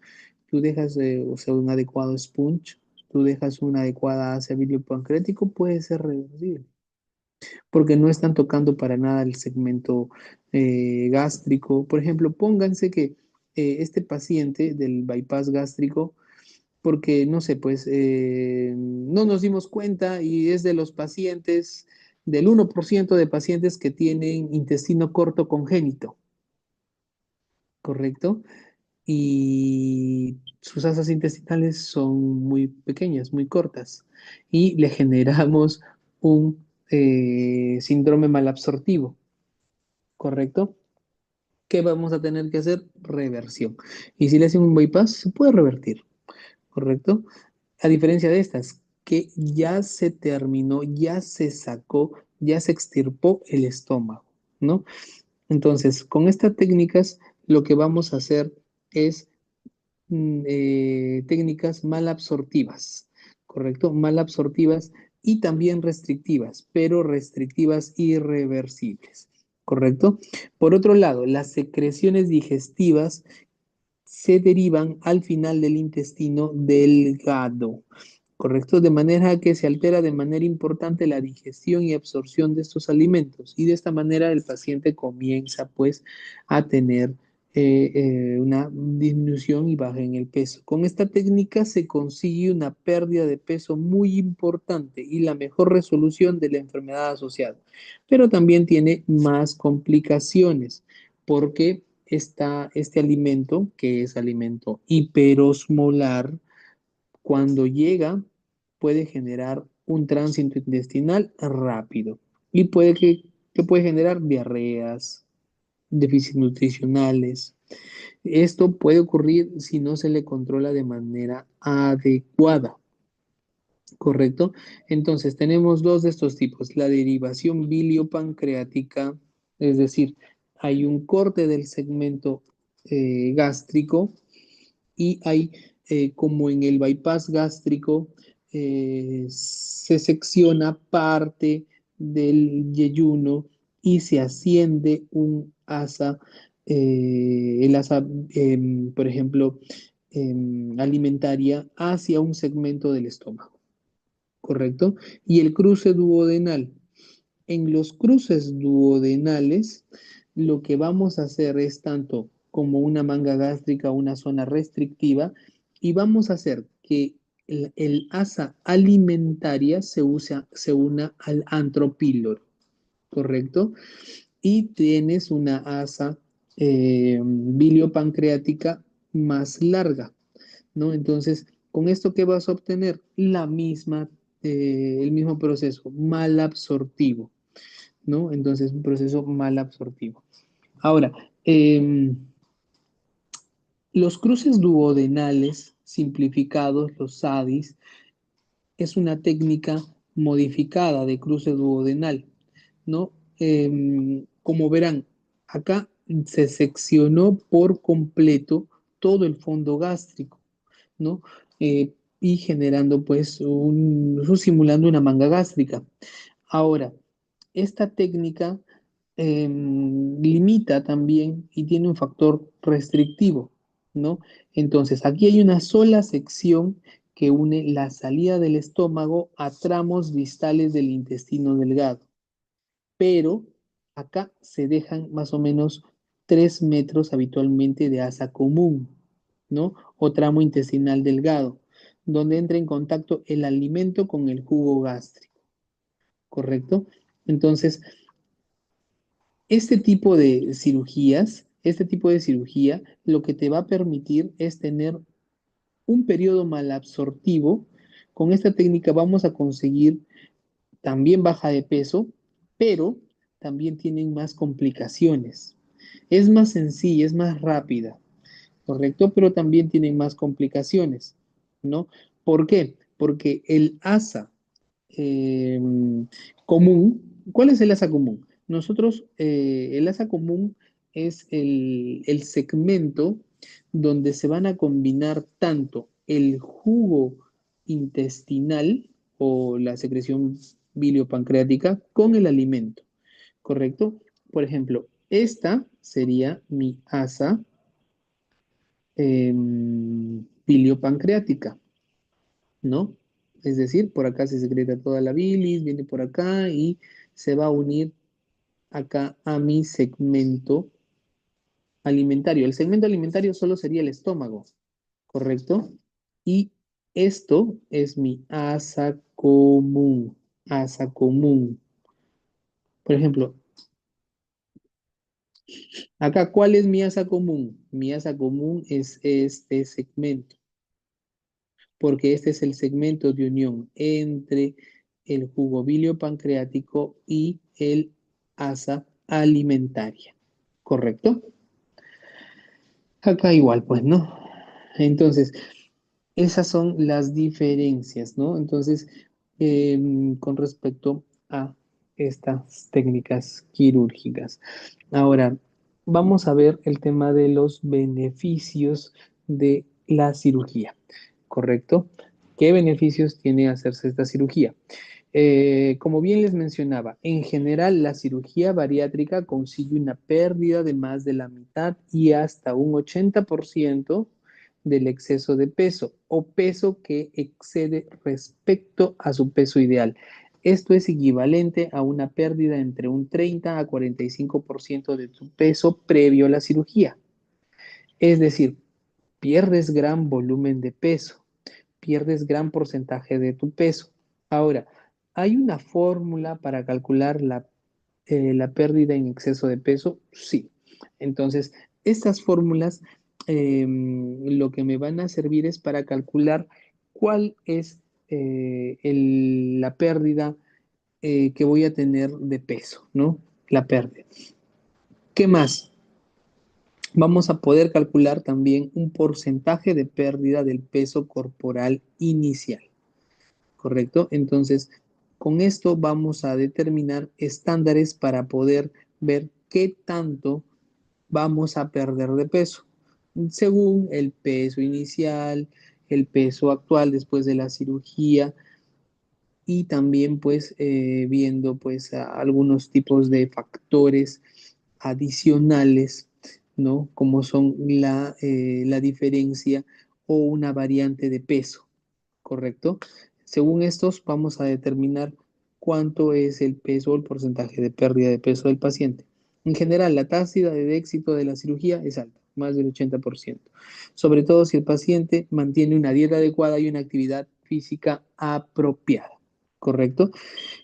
tú dejas, o sea, un adecuado sponge, tú dejas una adecuada asa pancreático, puede ser reversible porque no están tocando para nada el segmento gástrico. Por ejemplo, pónganse que este paciente del bypass gástrico, porque no sé, pues no nos dimos cuenta y es de los pacientes, del 1% de pacientes que tienen intestino corto congénito, ¿correcto? Y sus asas intestinales son muy pequeñas, muy cortas, y le generamos un síndrome malabsortivo, ¿correcto? ¿Qué vamos a tener que hacer? Reversión. Y si le hacen un bypass, se puede revertir, ¿correcto? A diferencia de estas, que ya se terminó, ya se sacó, ya se extirpó el estómago, ¿no? Entonces, con estas técnicas, lo que vamos a hacer es técnicas malabsortivas, ¿correcto? Malabsortivas y también restrictivas, pero restrictivas irreversibles, ¿correcto? Por otro lado, las secreciones digestivas se derivan al final del intestino delgado, ¿correcto? De manera que se altera de manera importante la digestión y absorción de estos alimentos y de esta manera el paciente comienza pues a tener una disminución y baja en el peso. Con esta técnica se consigue una pérdida de peso muy importante y la mejor resolución de la enfermedad asociada, pero también tiene más complicaciones porque este alimento, que es alimento hiperosmolar, cuando llega puede generar un tránsito intestinal rápido y que puede generar diarreas, déficits nutricionales. Esto puede ocurrir si no se le controla de manera adecuada, ¿correcto? Entonces, tenemos dos de estos tipos, la derivación biliopancreática, es decir, hay un corte del segmento gástrico y hay, como en el bypass gástrico, se secciona parte del yeyuno y se asciende un asa, el asa, por ejemplo, alimentaria hacia un segmento del estómago, ¿correcto? Y el cruce duodenal. En los cruces duodenales, lo que vamos a hacer es tanto como una manga gástrica, una zona restrictiva, y vamos a hacer que el asa alimentaria se una al antropíloro, ¿correcto? Y tienes una asa biliopancreática más larga, ¿no? Entonces, con esto, ¿qué vas a obtener? El mismo proceso, mal absortivo, ¿no? Entonces, un proceso mal absortivo. Ahora, los cruces duodenales simplificados, los SADIs, es una técnica modificada de cruce duodenal, ¿no? Como verán, acá se seccionó por completo todo el fondo gástrico, ¿no? Y generando, pues, simulando una manga gástrica. Ahora, esta técnica limita también y tiene un factor restrictivo, ¿no? Entonces, aquí hay una sola sección que une la salida del estómago a tramos distales del intestino delgado, pero acá se dejan más o menos 3 metros habitualmente de asa común, ¿no? O tramo intestinal delgado, donde entra en contacto el alimento con el jugo gástrico, ¿correcto? Entonces, este tipo de cirugía, lo que te va a permitir es tener un periodo malabsortivo. Con esta técnica vamos a conseguir también baja de peso, pero también tienen más complicaciones. Es más sencilla, es más rápida, ¿correcto? Pero también tienen más complicaciones, ¿no? ¿Por qué? Porque el asa eh, común. ¿Cuál es el asa común? Nosotros, el asa común es el segmento donde se van a combinar tanto el jugo intestinal o la secreción biliopancreática con el alimento, ¿correcto? Por ejemplo, esta sería mi asa biliopancreática, ¿no? Es decir, por acá se secreta toda la bilis, viene por acá y se va a unir acá a mi segmento alimentario. El segmento alimentario solo sería el estómago, ¿correcto? Y esto es mi asa común, asa común. Por ejemplo, acá, ¿cuál es mi asa común? Mi asa común es este segmento, porque este es el segmento de unión entre el jugo biliopancreático y el asa alimentaria, ¿correcto? Acá igual, pues, ¿no? Entonces, esas son las diferencias, ¿no? Entonces, con respecto a estas técnicas quirúrgicas. Ahora, vamos a ver el tema de los beneficios de la cirugía, ¿correcto? ¿Qué beneficios tiene hacerse esta cirugía? Como bien les mencionaba, en general la cirugía bariátrica consigue una pérdida de más de la mitad y hasta un 80% del exceso de peso o peso que excede respecto a su peso ideal. Esto es equivalente a una pérdida entre un 30 a 45% de tu peso previo a la cirugía. Es decir, pierdes gran volumen de peso, pierdes gran porcentaje de tu peso. Ahora, ¿hay una fórmula para calcular la pérdida en exceso de peso? Sí. Entonces, estas fórmulas lo que me van a servir es para calcular cuál es la pérdida que voy a tener de peso, ¿no? La pérdida. ¿Qué más? Vamos a poder calcular también un porcentaje de pérdida del peso corporal inicial, ¿correcto? Entonces, con esto vamos a determinar estándares para poder ver qué tanto vamos a perder de peso, según el peso inicial, el peso actual después de la cirugía y también pues viendo pues algunos tipos de factores adicionales, ¿no? Como son la diferencia o una variante de peso, ¿correcto? Según estos vamos a determinar cuánto es el peso o el porcentaje de pérdida de peso del paciente. En general, la tasa de éxito de la cirugía es alta, más del 80%, sobre todo si el paciente mantiene una dieta adecuada y una actividad física apropiada, ¿correcto?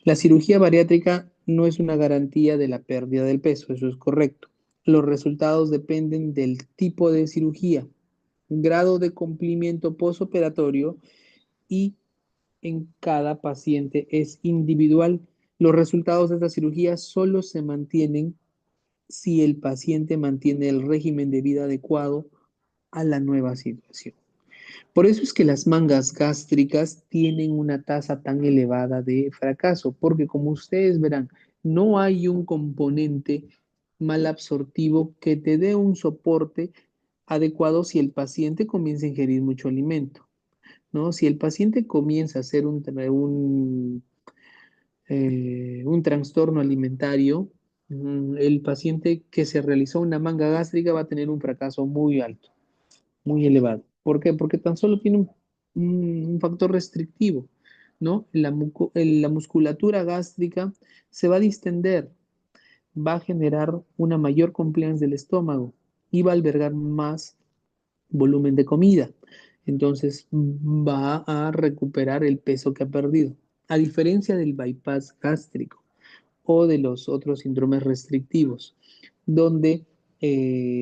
La cirugía bariátrica no es una garantía de la pérdida del peso, eso es correcto. Los resultados dependen del tipo de cirugía, grado de cumplimiento posoperatorio y en cada paciente es individual. Los resultados de esta cirugía solo se mantienen si el paciente mantiene el régimen de vida adecuado a la nueva situación. Por eso es que las mangas gástricas tienen una tasa tan elevada de fracaso, porque como ustedes verán, no hay un componente mal absortivo que te dé un soporte adecuado si el paciente comienza a ingerir mucho alimento, ¿no? Si el paciente comienza a hacer un trastorno alimentario, el paciente que se realizó una manga gástrica va a tener un fracaso muy alto, muy elevado. ¿Por qué? Porque tan solo tiene un factor restrictivo, ¿no? La musculatura gástrica se va a distender, va a generar una mayor compliance del estómago y va a albergar más volumen de comida. Entonces va a recuperar el peso que ha perdido. A diferencia del bypass gástrico o de los otros síndromes restrictivos, donde,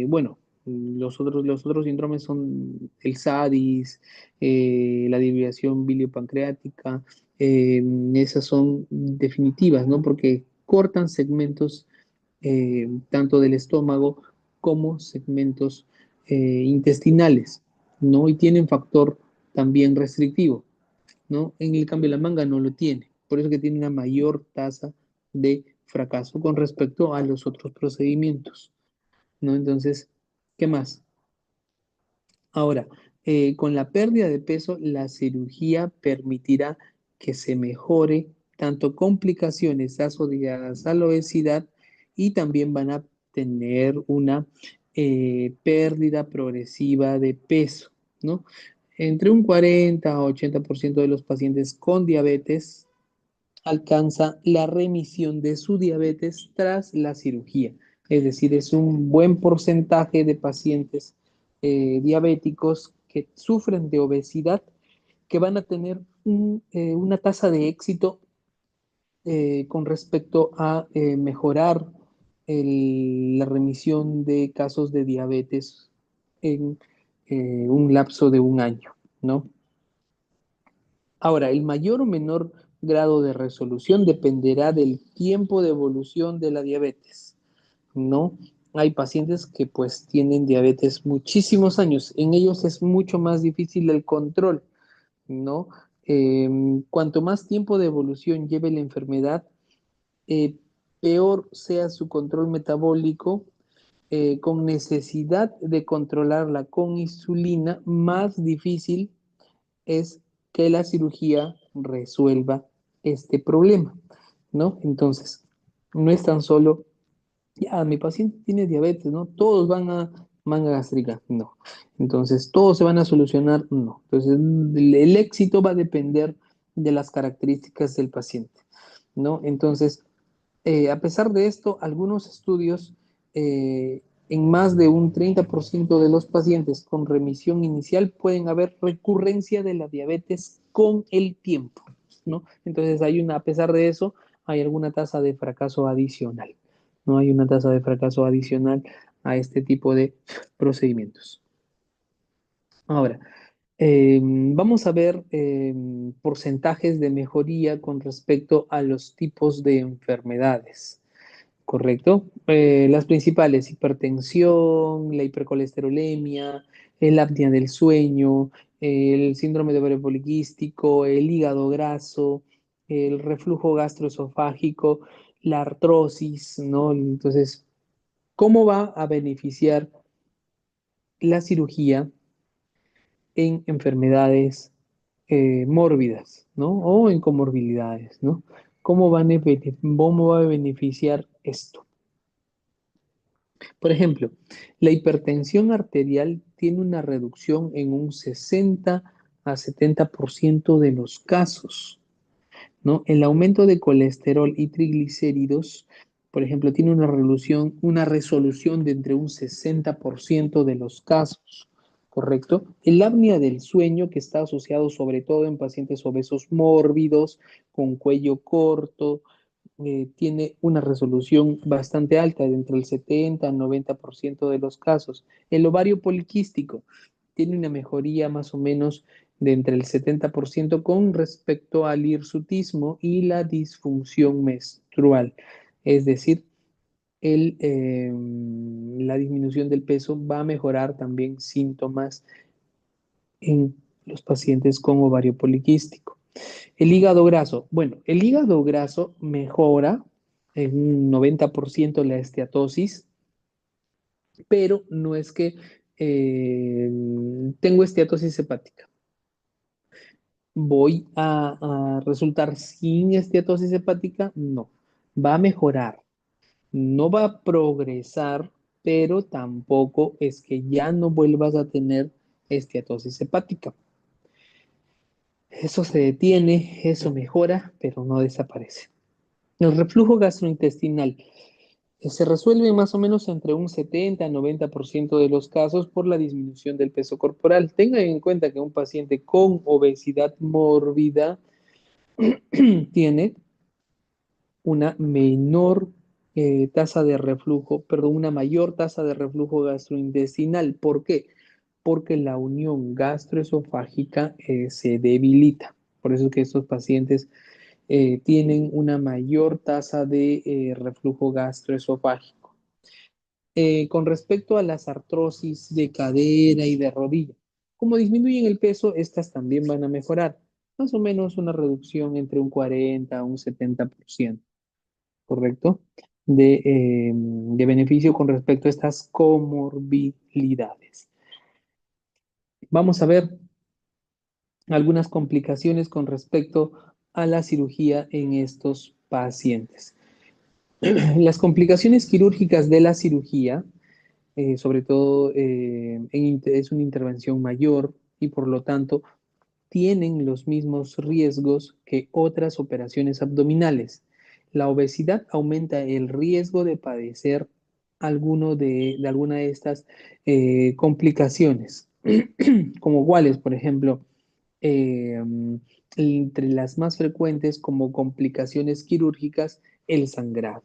bueno, los otros síndromes son el SADIS, la desviación biliopancreática, esas son definitivas, ¿no? Porque cortan segmentos tanto del estómago como segmentos intestinales, ¿no? Y tienen factor también restrictivo, ¿no? En el cambio, la manga no lo tiene, por eso que tiene una mayor tasa de fracaso con respecto a los otros procedimientos, ¿no? Entonces, ¿qué más? Ahora, con la pérdida de peso, la cirugía permitirá que se mejore tanto complicaciones asociadas a la obesidad y también van a tener una pérdida progresiva de peso, ¿no? Entre un 40 a 80% de los pacientes con diabetes alcanza la remisión de su diabetes tras la cirugía. Es decir, es un buen porcentaje de pacientes diabéticos que sufren de obesidad que van a tener una tasa de éxito con respecto a mejorar la remisión de casos de diabetes en un lapso de un año, ¿no? Ahora, el mayor o menor grado de resolución dependerá del tiempo de evolución de la diabetes, ¿no? Hay pacientes que pues tienen diabetes muchísimos años, en ellos es mucho más difícil el control, ¿no? Cuanto más tiempo de evolución lleve la enfermedad, eh, peor sea su control metabólico, con necesidad de controlarla con insulina, más difícil es que la cirugía resuelva este problema, ¿no? Entonces, no es tan solo, ya, mi paciente tiene diabetes, ¿no? Todos van a manga gástrica, no. Entonces, todos se van a solucionar, no. Entonces, el éxito va a depender de las características del paciente, ¿no? Entonces, a pesar de esto, algunos estudios en más de un 30% de los pacientes con remisión inicial pueden haber recurrencia de la diabetes con el tiempo, ¿no? Entonces a pesar de eso, hay alguna tasa de fracaso adicional, ¿no? Hay una tasa de fracaso adicional a este tipo de procedimientos. Ahora, vamos a ver porcentajes de mejoría con respecto a los tipos de enfermedades. Correcto. Las principales, hipertensión, la hipercolesterolemia, el apnea del sueño, el síndrome de ovario poliquístico, el hígado graso, el reflujo gastroesofágico, la artrosis, ¿no? Entonces, ¿cómo va a beneficiar la cirugía en enfermedades mórbidas, ¿no? O en comorbilidades, ¿no? ¿Cómo va a beneficiar esto? Por ejemplo, la hipertensión arterial tiene una reducción en un 60 a 70% de los casos. ¿no? El aumento de colesterol y triglicéridos, por ejemplo, tiene una resolución de entre un 60% de los casos, ¿correcto? El apnea del sueño, que está asociado sobre todo en pacientes obesos mórbidos, con cuello corto, tiene una resolución bastante alta, de entre el 70 al 90% de los casos. El ovario poliquístico tiene una mejoría más o menos de entre el 70% con respecto al hirsutismo y la disfunción menstrual. Es decir, la disminución del peso va a mejorar también síntomas en los pacientes con ovario poliquístico. El hígado graso. Bueno, el hígado graso mejora en un 90% la esteatosis, pero no es que eh, tengo esteatosis hepática. ¿Voy a resultar sin esteatosis hepática? No. Va a mejorar. No va a progresar, pero tampoco es que ya no vuelvas a tener esteatosis hepática. Eso se detiene, eso mejora, pero no desaparece. El reflujo gastrointestinal se resuelve más o menos entre un 70 a 90% de los casos por la disminución del peso corporal. Tengan en cuenta que un paciente con obesidad mórbida tiene una menor tasa de reflujo, perdón, una mayor tasa de reflujo gastrointestinal. ¿Por qué? Porque la unión gastroesofágica se debilita. Por eso es que estos pacientes tienen una mayor tasa de reflujo gastroesofágico. Con respecto a las artrosis de cadera y de rodilla, como disminuyen el peso, estas también van a mejorar. Más o menos una reducción entre un 40 a un 70%, ¿correcto? De beneficio con respecto a estas comorbilidades. Vamos a ver algunas complicaciones con respecto a la cirugía en estos pacientes. Las complicaciones quirúrgicas de la cirugía, sobre todo es una intervención mayor y por lo tanto tienen los mismos riesgos que otras operaciones abdominales. La obesidad aumenta el riesgo de padecer alguna de estas complicaciones, como cuáles, por ejemplo, eh, entre las más frecuentes como complicaciones quirúrgicas, el sangrado,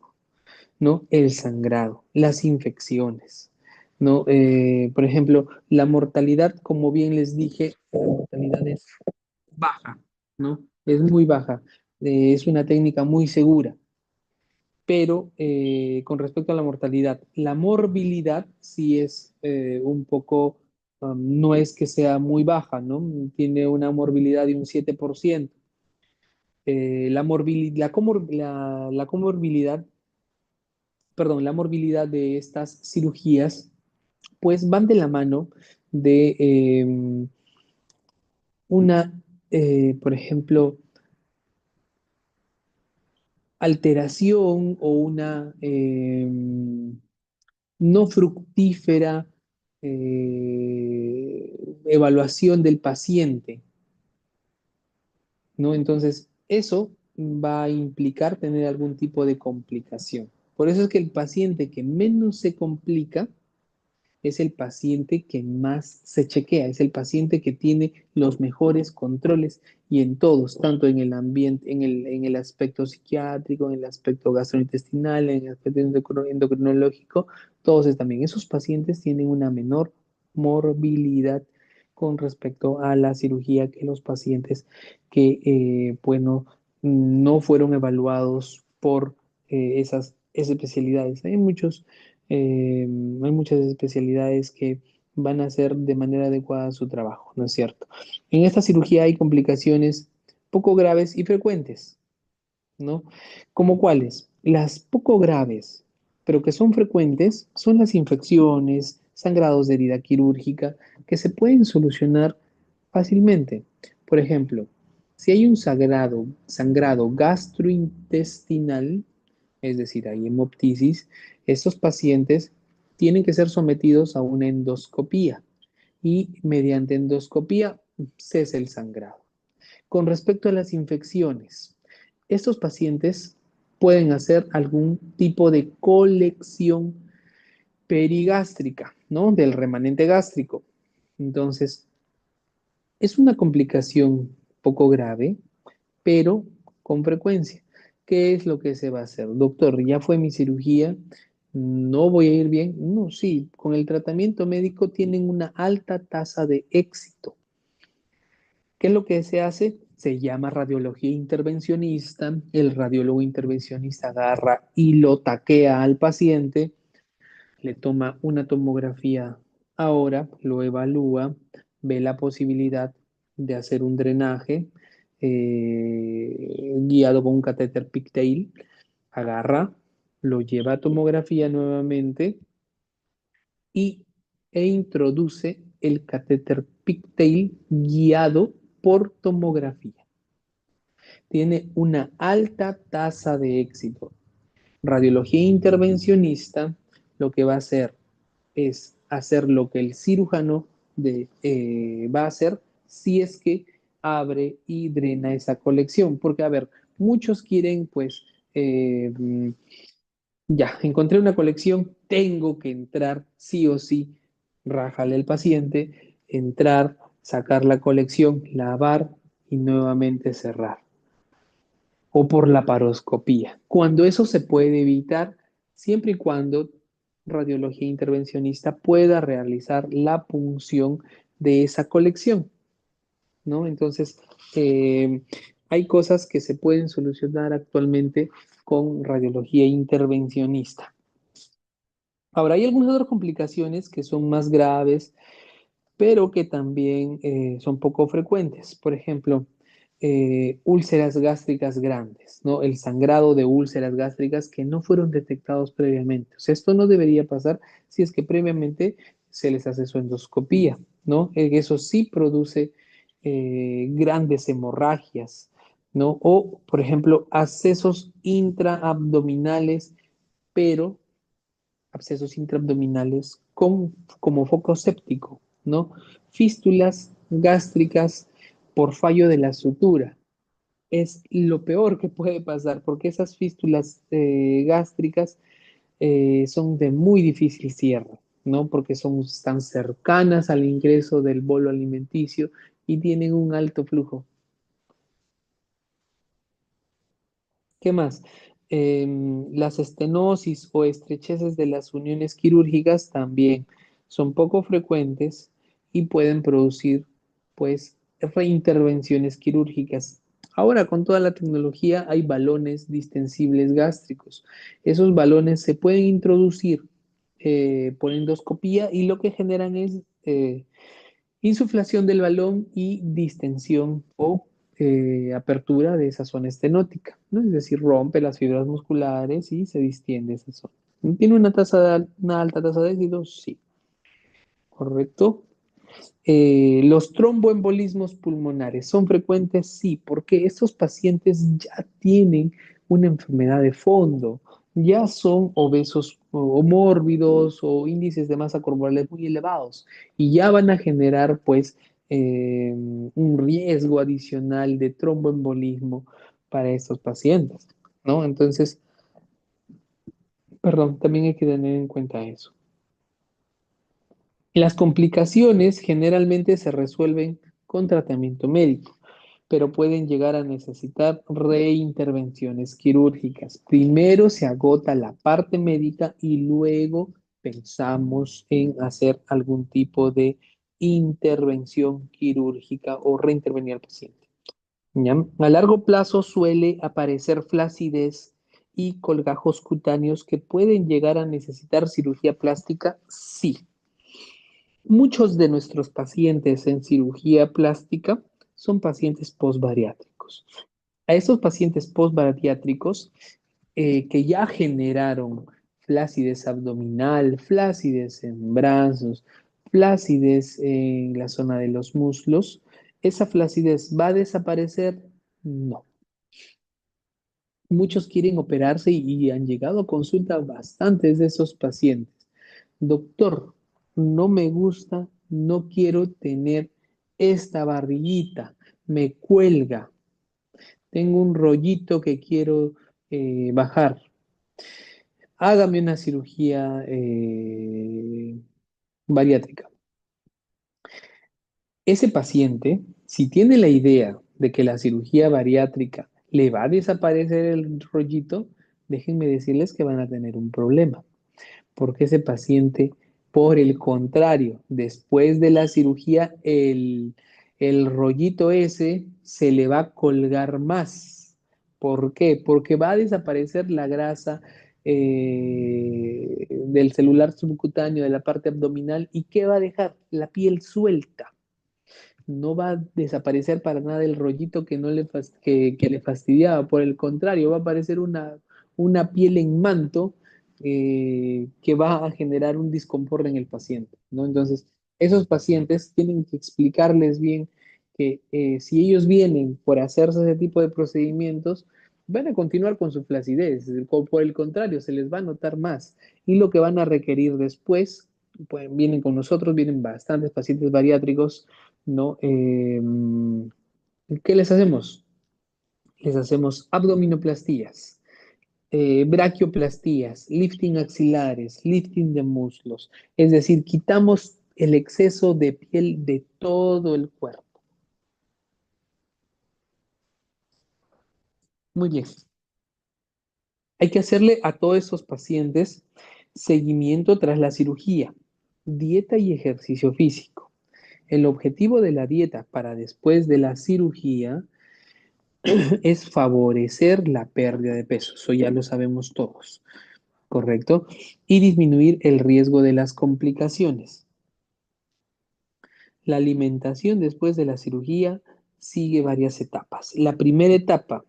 ¿no? El sangrado, las infecciones, ¿no? Por ejemplo, la mortalidad, como bien les dije, la mortalidad es baja, ¿no? Es muy baja. Es una técnica muy segura, pero con respecto a la mortalidad, la morbilidad sí es un poco, no es que sea muy baja, ¿no? Tiene una morbilidad de un 7%. La comorbilidad, perdón, la morbilidad de estas cirugías, pues van de la mano de una, por ejemplo, alteración o una no fructífera evaluación del paciente, ¿no? Entonces, eso va a implicar tener algún tipo de complicación. Por eso es que el paciente que menos se complica es el paciente que más se chequea, es el paciente que tiene los mejores controles y en todos, tanto en el ambiente, en el aspecto psiquiátrico, en el aspecto gastrointestinal, en el aspecto endocrinológico, todos están bien. Esos pacientes tienen una menor morbilidad con respecto a la cirugía que los pacientes que, bueno, no fueron evaluados por esas especialidades. Hay muchas especialidades que van a hacer de manera adecuada su trabajo, ¿no es cierto? En esta cirugía hay complicaciones poco graves y frecuentes, ¿no? ¿Como cuáles? Las poco graves, pero que son frecuentes, son las infecciones, sangrados de herida quirúrgica, que se pueden solucionar fácilmente. Por ejemplo, si hay un sangrado gastrointestinal, es decir, hay hemoptisis, estos pacientes tienen que ser sometidos a una endoscopía y mediante endoscopía cesa el sangrado. Con respecto a las infecciones, estos pacientes pueden hacer algún tipo de colección perigástrica, ¿no? Del remanente gástrico. Entonces, es una complicación poco grave, pero con frecuencia. ¿Qué es lo que se va a hacer? Doctor, ya fue mi cirugía, no voy a ir bien. No, sí, con el tratamiento médico tienen una alta tasa de éxito. ¿Qué es lo que se hace? Se llama radiología intervencionista. El radiólogo intervencionista agarra y lo taquea al paciente, le toma una tomografía ahora, lo evalúa, ve la posibilidad de hacer un drenaje guiado con un catéter pigtail, agarra, lo lleva a tomografía nuevamente y, e introduce el catéter pigtail guiado por tomografía. Tiene una alta tasa de éxito. Radiología intervencionista lo que va a hacer es hacer lo que el cirujano va a hacer si es que abre y drena esa colección. Porque, a ver, muchos quieren, pues, ya, encontré una colección, tengo que entrar sí o sí, rájale al paciente, entrar, sacar la colección, lavar y nuevamente cerrar. O por la paroscopía. Cuando eso se puede evitar, siempre y cuando radiología intervencionista pueda realizar la punción de esa colección, ¿no? Entonces, eh, hay cosas que se pueden solucionar actualmente con radiología intervencionista. Ahora, hay algunas otras complicaciones que son más graves, pero que también son poco frecuentes. Por ejemplo, úlceras gástricas grandes, ¿no? El sangrado de úlceras gástricas que no fueron detectados previamente. O sea, esto no debería pasar si es que previamente se les hace su endoscopía, ¿no? Eso sí produce grandes hemorragias, ¿no? O, por ejemplo, accesos intraabdominales, pero abscesos intraabdominales como foco séptico, ¿no? Fístulas gástricas por fallo de la sutura. Es lo peor que puede pasar porque esas fístulas gástricas son de muy difícil cierre, ¿no? Porque están cercanas al ingreso del bolo alimenticio y tienen un alto flujo. ¿Qué más? Las estenosis o estrecheces de las uniones quirúrgicas también son poco frecuentes y pueden producir, pues, reintervenciones quirúrgicas. Ahora, con toda la tecnología, hay balones distensibles gástricos. Esos balones se pueden introducir por endoscopía y lo que generan es insuflación del balón y distensión o apertura de esa zona estenótica, ¿no? Es decir, rompe las fibras musculares y se distiende esa zona. ¿Tiene una alta tasa de éxito? Sí, correcto. Los tromboembolismos pulmonares son frecuentes, sí, porque estos pacientes ya tienen una enfermedad de fondo, ya son obesos o mórbidos o índices de masa corporal muy elevados y ya van a generar pues un riesgo adicional de tromboembolismo para estos pacientes, ¿no? Entonces, perdón, también hay que tener en cuenta eso. Las complicaciones generalmente se resuelven con tratamiento médico, pero pueden llegar a necesitar reintervenciones quirúrgicas. Primero se agota la parte médica y luego pensamos en hacer algún tipo de intervención quirúrgica o reintervenir al paciente. ¿Ya? A largo plazo suele aparecer flacidez y colgajos cutáneos que pueden llegar a necesitar cirugía plástica, sí. Muchos de nuestros pacientes en cirugía plástica son pacientes postbariátricos. A esos pacientes postbariátricos que ya generaron flacidez abdominal, flacidez en brazos, flacidez en la zona de los muslos, ¿esa flacidez va a desaparecer? No. Muchos quieren operarse y han llegado a consulta bastantes de esos pacientes. Doctor, no me gusta, no quiero tener esta barriguita, me cuelga. tengo un rollito que quiero bajar, hágame una cirugía bariátrica. Ese paciente, si tiene la idea de que la cirugía bariátrica le va a desaparecer el rollito, déjenme decirles que van a tener un problema, porque ese paciente, por el contrario, después de la cirugía, el rollito ese se le va a colgar más. ¿Por qué? Porque va a desaparecer la grasa del celular subcutáneo de la parte abdominal y ¿qué va a dejar? La piel suelta. No va a desaparecer para nada el rollito que, no le, que le fastidiaba. Por el contrario, va a aparecer una piel en manto que va a generar un disconfort en el paciente, ¿no? Entonces, esos pacientes tienen que explicarles bien que si ellos vienen por hacerse ese tipo de procedimientos, van a continuar con su flacidez. Por el contrario, se les va a notar más. Y lo que van a requerir después, pues vienen con nosotros, vienen bastantes pacientes bariátricos, ¿no? ¿Qué les hacemos? Les hacemos abdominoplastías, braquioplastías, lifting axilares, lifting de muslos. Es decir, quitamos el exceso de piel de todo el cuerpo. Muy bien. Hay que hacerle a todos esos pacientes seguimiento tras la cirugía, dieta y ejercicio físico. El objetivo de la dieta para después de la cirugía es favorecer la pérdida de peso, eso ya lo sabemos todos, ¿correcto? Y disminuir el riesgo de las complicaciones. La alimentación después de la cirugía sigue varias etapas. La primera etapa,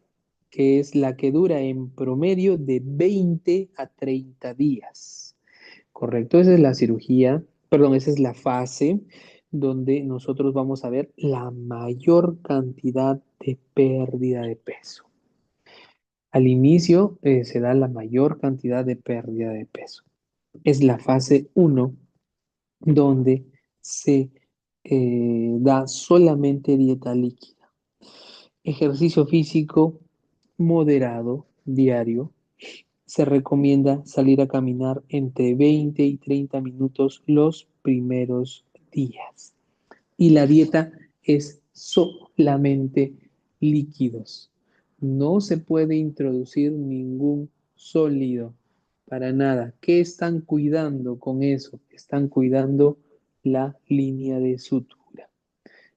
que es la que dura en promedio de 20 a 30 días, ¿correcto? Esa es la cirugía, perdón, esa es la fase donde nosotros vamos a ver la mayor cantidad de pérdida de peso. Al inicio se da la mayor cantidad de pérdida de peso. Es la fase uno donde se da solamente dieta líquida. Ejercicio físico moderado diario. Se recomienda salir a caminar entre 20 y 30 minutos los primeros días. Y la dieta es solamente líquidos. No se puede introducir ningún sólido para nada. ¿Qué están cuidando con eso? Están cuidando la línea de sutura.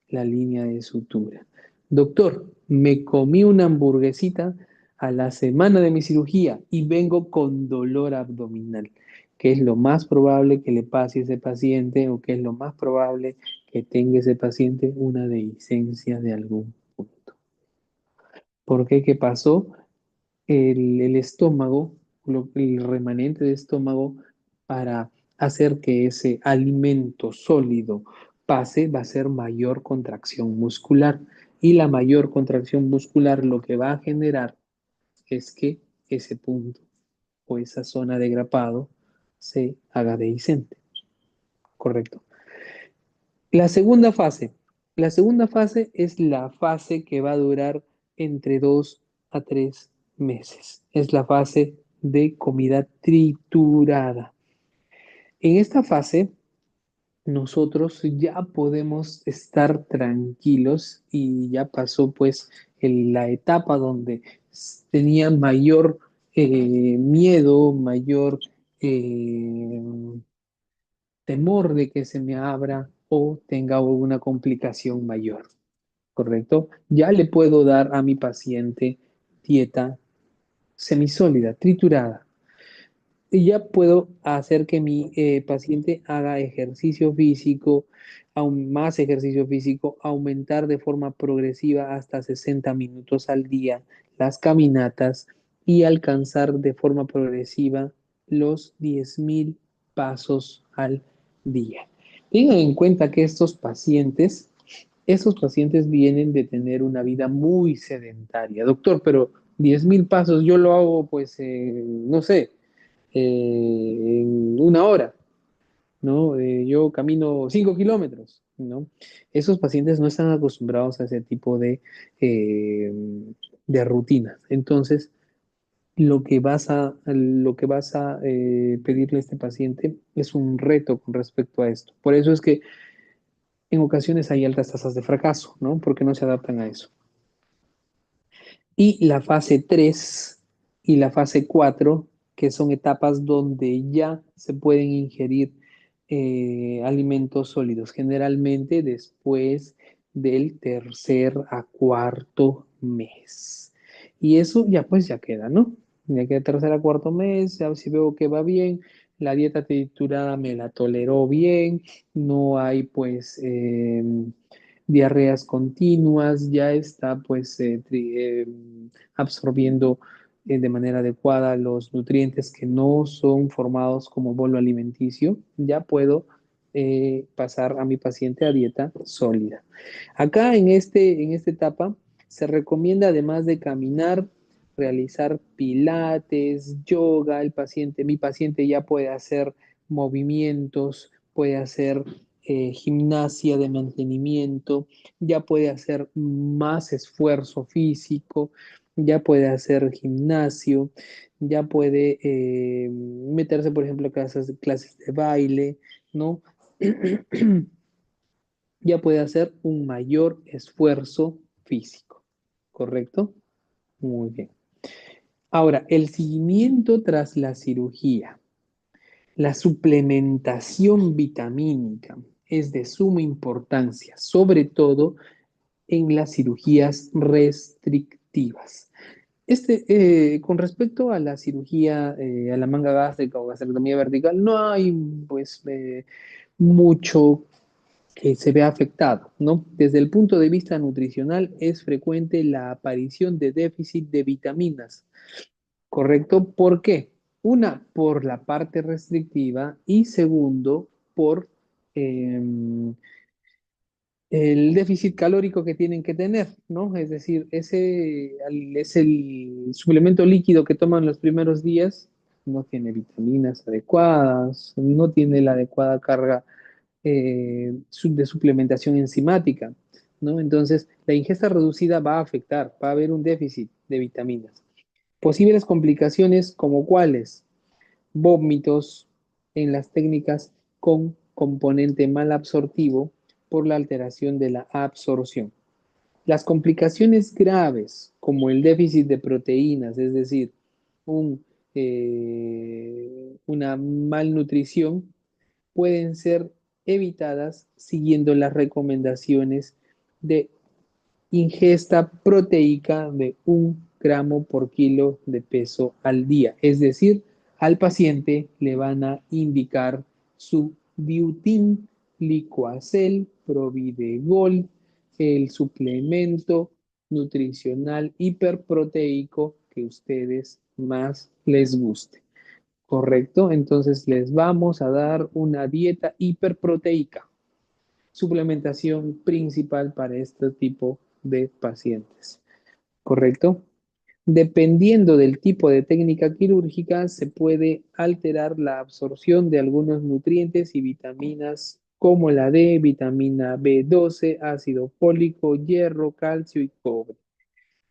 La línea de sutura. Doctor, me comí una hamburguesita a la semana de mi cirugía y vengo con dolor abdominal. ¿Qué es lo más probable que le pase a ese paciente o qué es lo más probable que tenga ese paciente? Una dehiscencia de algún punto. ¿Por qué? ¿Qué pasó? El estómago, el remanente de estómago, para hacer que ese alimento sólido pase, va a ser mayor contracción muscular. Y la mayor contracción muscular lo que va a generar es que ese punto o esa zona de grapado se haga dehiscente, ¿correcto? La segunda fase. La segunda fase es la fase que va a durar entre 2 a 3 meses. Es la fase de comida triturada. En esta fase, nosotros ya podemos estar tranquilos y ya pasó pues la etapa donde tenía mayor miedo, mayor eh, temor de que se me abra o tenga alguna complicación mayor, ¿correcto? Ya le puedo dar a mi paciente dieta semisólida, triturada. Y ya puedo hacer que mi paciente haga ejercicio físico, aún más ejercicio físico, aumentar de forma progresiva hasta 60 minutos al día las caminatas y alcanzar de forma progresiva los 10.000 pasos al día. Tengan en cuenta que estos pacientes vienen de tener una vida muy sedentaria. Doctor, pero 10.000 pasos yo lo hago, pues, no sé, en una hora, ¿no? Yo camino 5 kilómetros, ¿no? Esos pacientes no están acostumbrados a ese tipo de de rutina. Entonces, lo que vas a pedirle a este paciente es un reto con respecto a esto. Por eso es que en ocasiones hay altas tasas de fracaso, ¿no? Porque no se adaptan a eso. Y la fase 3 y la fase 4, que son etapas donde ya se pueden ingerir alimentos sólidos, generalmente después del tercer a cuarto mes. Y eso ya pues ya queda, ¿no? Ya queda tercer a cuarto mes, ya si veo que va bien, la dieta triturada me la toleró bien, no hay pues diarreas continuas, ya está pues absorbiendo de manera adecuada los nutrientes que no son formados como bolo alimenticio, ya puedo pasar a mi paciente a dieta sólida. Acá en esta etapa se recomienda además de caminar, realizar pilates, yoga, mi paciente ya puede hacer movimientos, puede hacer gimnasia de mantenimiento, ya puede hacer más esfuerzo físico, ya puede hacer gimnasio, ya puede meterse, por ejemplo, a clases de baile, ¿no? Ya puede hacer un mayor esfuerzo físico, ¿correcto? Muy bien. Ahora, el seguimiento tras la cirugía. La suplementación vitamínica es de suma importancia, sobre todo en las cirugías restrictivas. Con respecto a la cirugía, a la manga gástrica o gastrectomía vertical, no hay pues mucho que se vea afectado, ¿no? Desde el punto de vista nutricional es frecuente la aparición de déficit de vitaminas, ¿correcto? ¿Por qué? Una, por la parte restrictiva y segundo, por el déficit calórico que tienen que tener, ¿no? Es decir, es el suplemento líquido que toman los primeros días, no tiene vitaminas adecuadas, no tiene la adecuada carga de suplementación enzimática, ¿no? Entonces, la ingesta reducida va a afectar, va a haber un déficit de vitaminas. Posibles complicaciones como cuáles: vómitos en las técnicas con componente mal absortivo por la alteración de la absorción. Las complicaciones graves, como el déficit de proteínas, es decir, una malnutrición, pueden ser evitadas siguiendo las recomendaciones de ingesta proteica de 1 gramo por kilo de peso al día. Es decir, al paciente le van a indicar su biotin, licuacel, Providegol, el suplemento nutricional hiperproteico que ustedes más les guste. ¿Correcto? Entonces les vamos a dar una dieta hiperproteica, suplementación principal para este tipo de pacientes. ¿Correcto? Dependiendo del tipo de técnica quirúrgica, se puede alterar la absorción de algunos nutrientes y vitaminas como la D, vitamina B12, ácido fólico, hierro, calcio y cobre.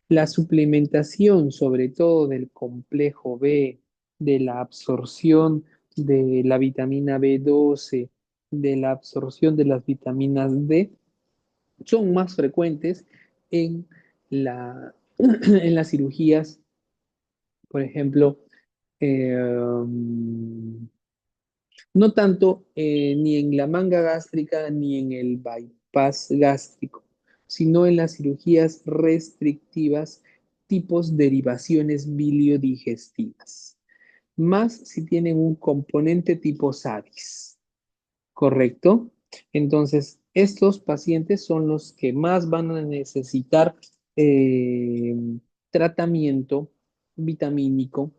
La suplementación, sobre todo del complejo B, de la absorción de la vitamina B12, de la absorción de las vitaminas D, son más frecuentes en en las cirugías, por ejemplo, eh, no tanto ni en la manga gástrica ni en el bypass gástrico, sino en las cirugías restrictivas tipos derivaciones biliodigestivas, más si tienen un componente tipo SADIS, ¿correcto? Entonces, estos pacientes son los que más van a necesitar eh, tratamiento vitamínico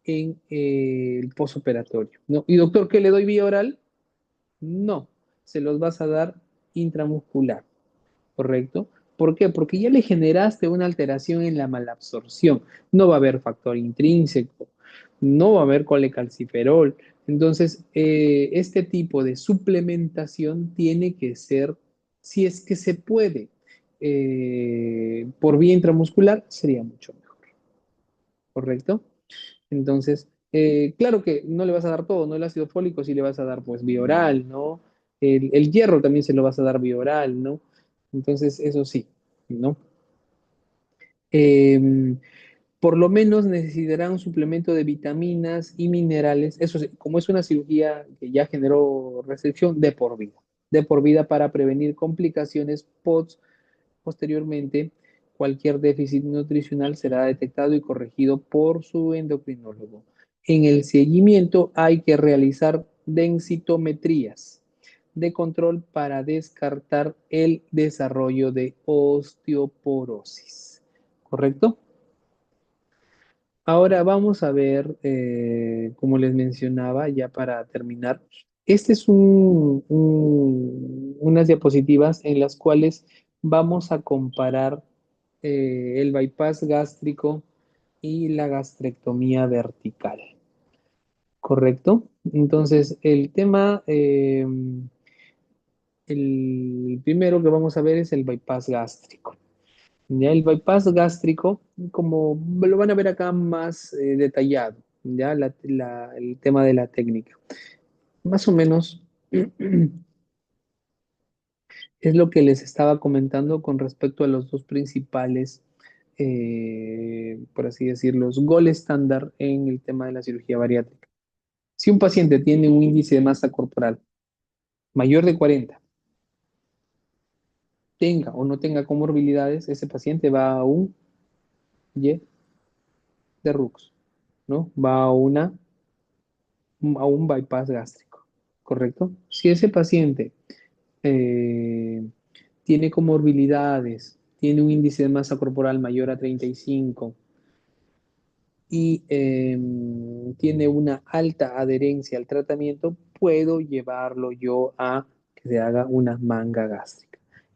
en el posoperatorio, ¿no? Y doctor, ¿qué le doy vía oral? No, se los vas a dar intramuscular, ¿correcto? ¿Por qué? Porque ya le generaste una alteración en la malabsorción. No va a haber factor intrínseco, no va a haber colecalciferol. Entonces, este tipo de suplementación tiene que ser, si es que se puede, por vía intramuscular, sería mucho mejor, ¿correcto? Entonces, claro que no le vas a dar todo, ¿no? El ácido fólico sí le vas a dar pues vía oral, ¿no? El hierro también se lo vas a dar vía oral, ¿no? Entonces, eso sí, ¿no? Em, por lo menos necesitará un suplemento de vitaminas y minerales, eso sí, como es una cirugía que ya generó restricción de por vida para prevenir complicaciones posteriormente. Cualquier déficit nutricional será detectado y corregido por su endocrinólogo. En el seguimiento hay que realizar densitometrías de control para descartar el desarrollo de osteoporosis. ¿Correcto? Ahora vamos a ver, como les mencionaba, ya para terminar, este es unas diapositivas en las cuales vamos a comparar el bypass gástrico y la gastrectomía vertical, ¿correcto? Entonces, el primero que vamos a ver es el bypass gástrico. Ya el bypass gástrico, como lo van a ver acá más detallado, ya el tema de la técnica. Más o menos es lo que les estaba comentando con respecto a los dos principales, por así decirlo, los gold estándar en el tema de la cirugía bariátrica. Si un paciente tiene un índice de masa corporal mayor de 40, tenga o no tenga comorbilidades, ese paciente va a un Y de Rux, ¿no? Va a un bypass gástrico, ¿correcto? Si ese paciente eh, tiene comorbilidades, tiene un índice de masa corporal mayor a 35 y tiene una alta adherencia al tratamiento, puedo llevarlo yo a que se haga una manga gástrica.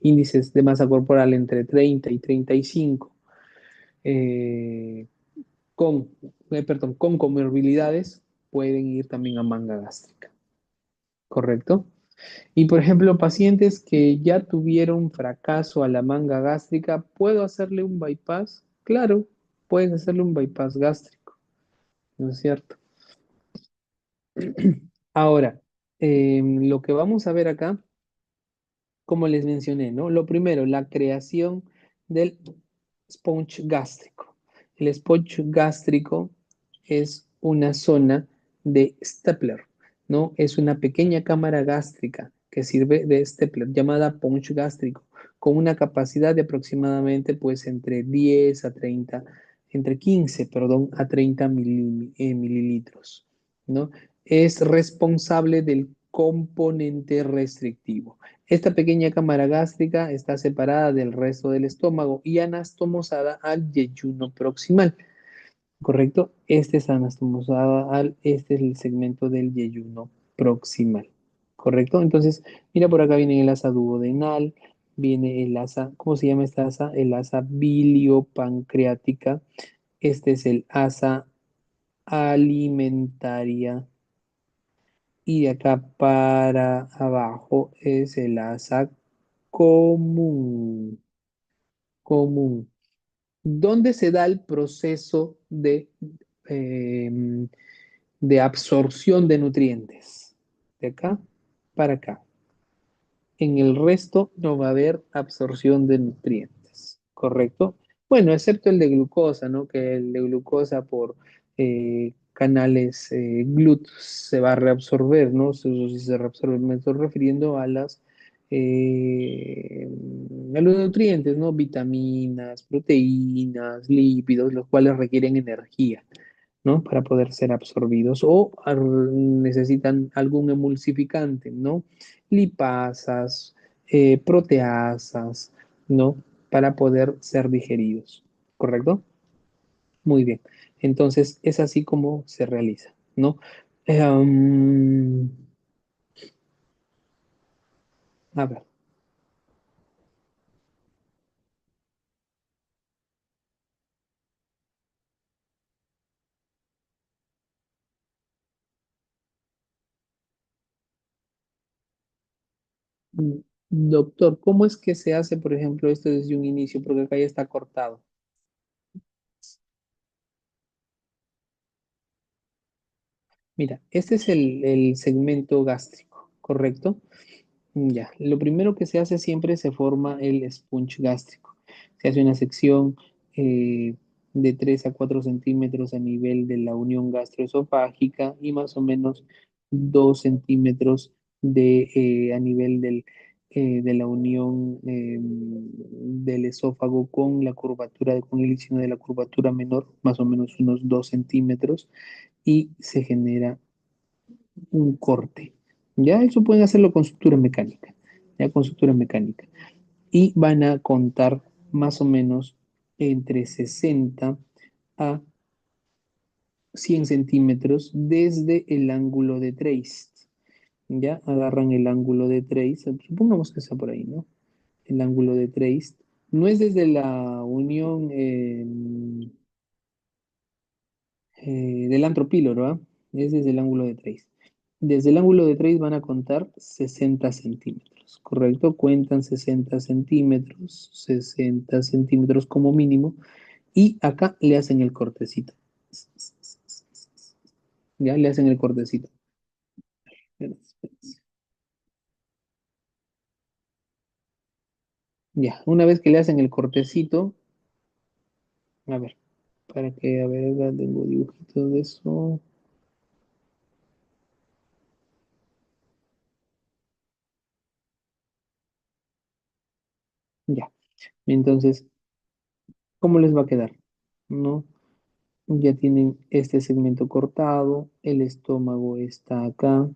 Índices de masa corporal entre 30 y 35 eh, con, perdón, con comorbilidades pueden ir también a manga gástrica, ¿correcto? Y por ejemplo, pacientes que ya tuvieron fracaso a la manga gástrica, ¿puedo hacerle un bypass? Claro, puedes hacerle un bypass gástrico, ¿no es cierto? Ahora, lo que vamos a ver acá, como les mencioné, ¿no? Lo primero, la creación del sponge gástrico. El sponge gástrico es una zona de Stepler, ¿no? Es una pequeña cámara gástrica que sirve de Stepler, llamada sponge gástrico, con una capacidad de aproximadamente, pues, entre 10 a 30, entre 15, perdón, a 30 mililitros, ¿no? Es responsable del componente restrictivo. Esta pequeña cámara gástrica está separada del resto del estómago y anastomosada al yeyuno proximal, ¿correcto? Este es anastomosada este es el segmento del yeyuno proximal, ¿correcto? Entonces, mira, por acá viene el asa duodenal, viene el asa, ¿cómo se llama esta asa? El asa biliopancreática. Este es el asa alimentaria y de acá para abajo es el asa común, común. ¿Dónde se da el proceso em, de absorción de nutrientes? De acá para acá. En el resto no va a haber absorción de nutrientes, ¿correcto? Bueno, excepto el de glucosa, ¿no? Que el de glucosa por canales GLUT se va a reabsorber, ¿no? Eso sí se reabsorbe. Me estoy refiriendo eh, a los nutrientes, ¿no? Vitaminas, proteínas, lípidos, los cuales requieren energía, ¿no? Para poder ser absorbidos o necesitan algún emulsificante, ¿no? Lipasas, proteasas, ¿no? Para poder ser digeridos, ¿correcto? Muy bien. Entonces, es así como se realiza, ¿no? Eh, um, a ver. Doctor, ¿cómo es que se hace, por ejemplo, esto desde un inicio? Porque acá ya está cortado. Mira, este es el segmento gástrico, ¿correcto? Ya, lo primero que se hace siempre se forma el sponge gástrico. Se hace una sección eh, de 3 a 4 centímetros a nivel de la unión gastroesofágica y más o menos 2 centímetros a nivel de la unión del esófago con la curvatura, con el icono de la curvatura menor, más o menos unos 2 centímetros, y se genera un corte. Ya eso pueden hacerlo con sutura mecánica, ya con sutura mecánica. Y van a contar más o menos entre 60 a 100 centímetros desde el ángulo de trace. Ya agarran el ángulo de trace, supongamos que está por ahí, ¿no? El ángulo de trace. No es desde la unión del antropíloro, ¿ah? Es desde el ángulo de trace. Desde el ángulo de trace van a contar 60 centímetros, ¿correcto? Cuentan 60 centímetros como mínimo, y acá le hacen el cortecito. Ya le hacen el cortecito. Ya, una vez que le hacen el cortecito, a ver, para que, a ver, acá tengo dibujitos de eso. Ya, entonces, ¿cómo les va a quedar? ¿No? Ya tienen este segmento cortado, el estómago está acá,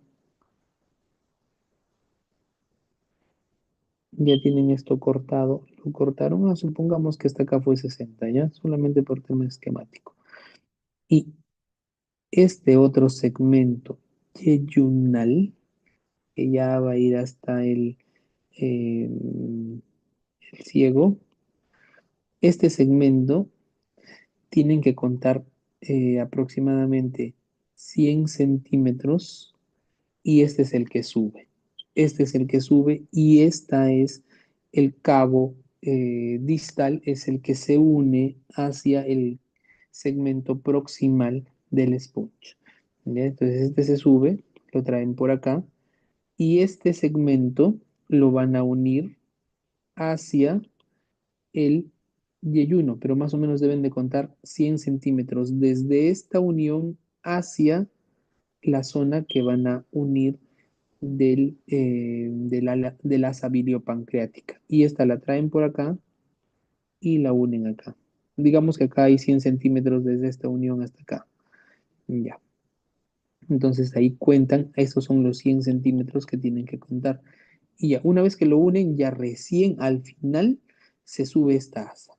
ya tienen esto cortado, lo cortaron, supongamos que hasta acá fue 60, ya, solamente por tema esquemático. Y este otro segmento yeyunal, que ya va a ir hasta eh, el ciego, este segmento tienen que contar aproximadamente 100 centímetros, y este es el que sube. Este es el que sube y esta es el cabo distal, es el que se une hacia el segmento proximal del sponge. ¿Ya? Entonces este se sube, lo traen por acá, y este segmento lo van a unir hacia el yeyuno, pero más o menos deben de contar 100 centímetros desde esta unión hacia la zona que van a unir del asa biliopancreática. Y esta la traen por acá y la unen acá. Digamos que acá hay 100 centímetros desde esta unión hasta acá. Ya. Entonces ahí cuentan, estos son los 100 centímetros que tienen que contar. Y ya, una vez que lo unen, ya recién al final se sube esta asa,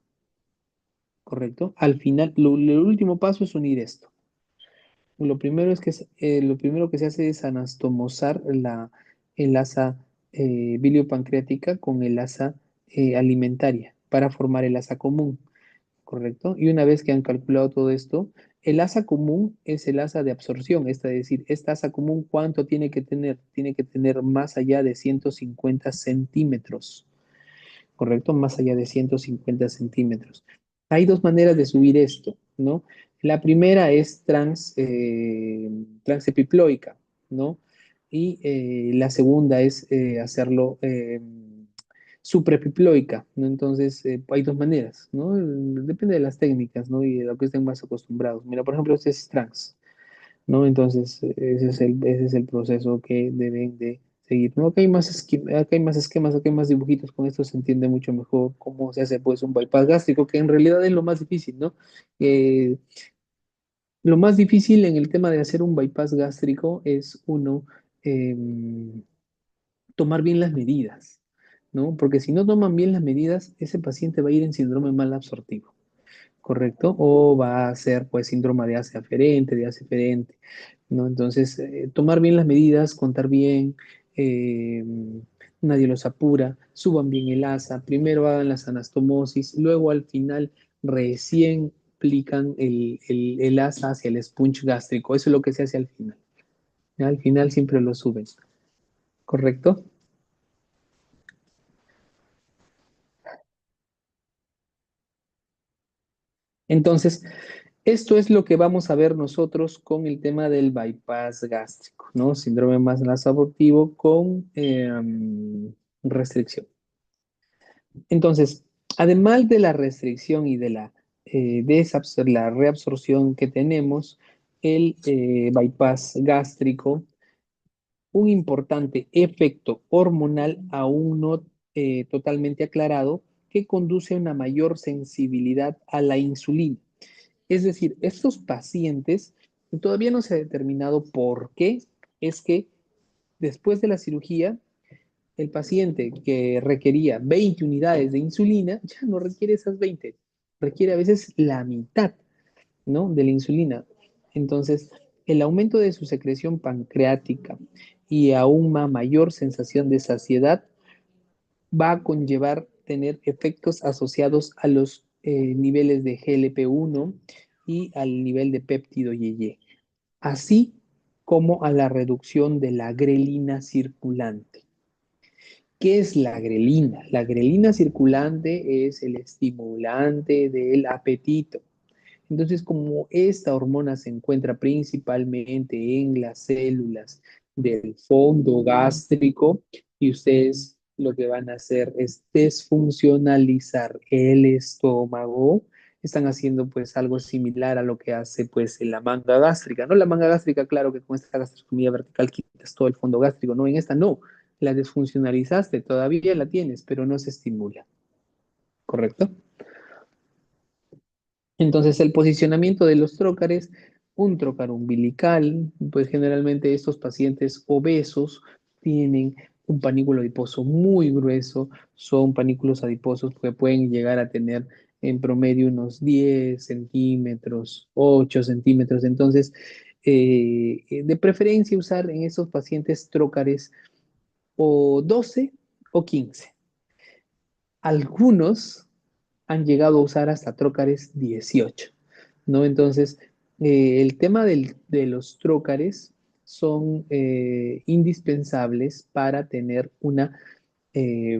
¿correcto? Al final, el último paso es unir esto. Lo primero que se hace es anastomosar el asa biliopancreática con el asa alimentaria para formar el asa común, ¿correcto? Y una vez que han calculado todo esto, el asa común es el asa de absorción, es decir, esta asa común, ¿cuánto tiene que tener? Tiene que tener más allá de 150 centímetros, ¿correcto? Más allá de 150 centímetros. Hay dos maneras de subir esto, ¿no? La primera es transepiploica, ¿no? Y la segunda es hacerlo supraepiploica, ¿no? Entonces, hay dos maneras, ¿no? Depende de las técnicas, ¿no? Y de lo que estén más acostumbrados. Mira, por ejemplo, este es trans, ¿no? Entonces, ese es el proceso que deben de seguir, ¿no? Acá hay más esquemas, acá hay más dibujitos, con esto se entiende mucho mejor cómo se hace, pues, un bypass gástrico, que en realidad es lo más difícil, ¿no? Eh, lo más difícil en el tema de hacer un bypass gástrico es, uno, em, tomar bien las medidas, ¿no? Porque si no toman bien las medidas, ese paciente va a ir en síndrome mal absortivo, ¿correcto? O va a ser, pues, síndrome de asa aferente, de asa eferente, ¿no? Entonces, tomar bien las medidas, contar bien, eh, nadie los apura, suban bien el asa, primero hagan las anastomosis, luego al final recién aplican el asa hacia el sponge gástrico. Eso es lo que se hace al final. ¿Ya? Al final siempre lo suben, ¿correcto? Entonces, esto es lo que vamos a ver nosotros con el tema del bypass gástrico, ¿no? Síndrome más abortivo con restricción. Entonces, además de la restricción y de la reabsorción que tenemos, el bypass gástrico, un importante efecto hormonal aún no totalmente aclarado que conduce a una mayor sensibilidad a la insulina. Es decir, estos pacientes todavía no se ha determinado por qué es que después de la cirugía el paciente que requería 20 unidades de insulina ya no requiere esas 20, requiere a veces la mitad, ¿no? De la insulina. Entonces, el aumento de su secreción pancreática y aún una mayor sensación de saciedad va a conllevar tener efectos asociados a los niveles de GLP-1 y al nivel de péptido YY, así como a la reducción de la grelina circulante. ¿Qué es la grelina? La grelina circulante es el estimulante del apetito. Entonces, como esta hormona se encuentra principalmente en las células del fondo gástrico, y ustedes lo que van a hacer es desfuncionalizar el estómago, están haciendo pues algo similar a lo que hace pues en la manga gástrica, ¿no? La manga gástrica, claro que con esta gastroscomía vertical quitas todo el fondo gástrico, no, en esta no, la desfuncionalizaste, todavía la tienes, pero no se estimula, ¿correcto? Entonces, el posicionamiento de los trócares, un trócar umbilical, pues generalmente estos pacientes obesos tienen un panículo adiposo muy grueso, son panículos adiposos que pueden llegar a tener en promedio unos 10 centímetros, 8 centímetros. Entonces, de preferencia usar en esos pacientes trócares o 12 o 15. Algunos han llegado a usar hasta trócares 18, ¿no? Entonces, el tema de los trócares son indispensables para tener una eh,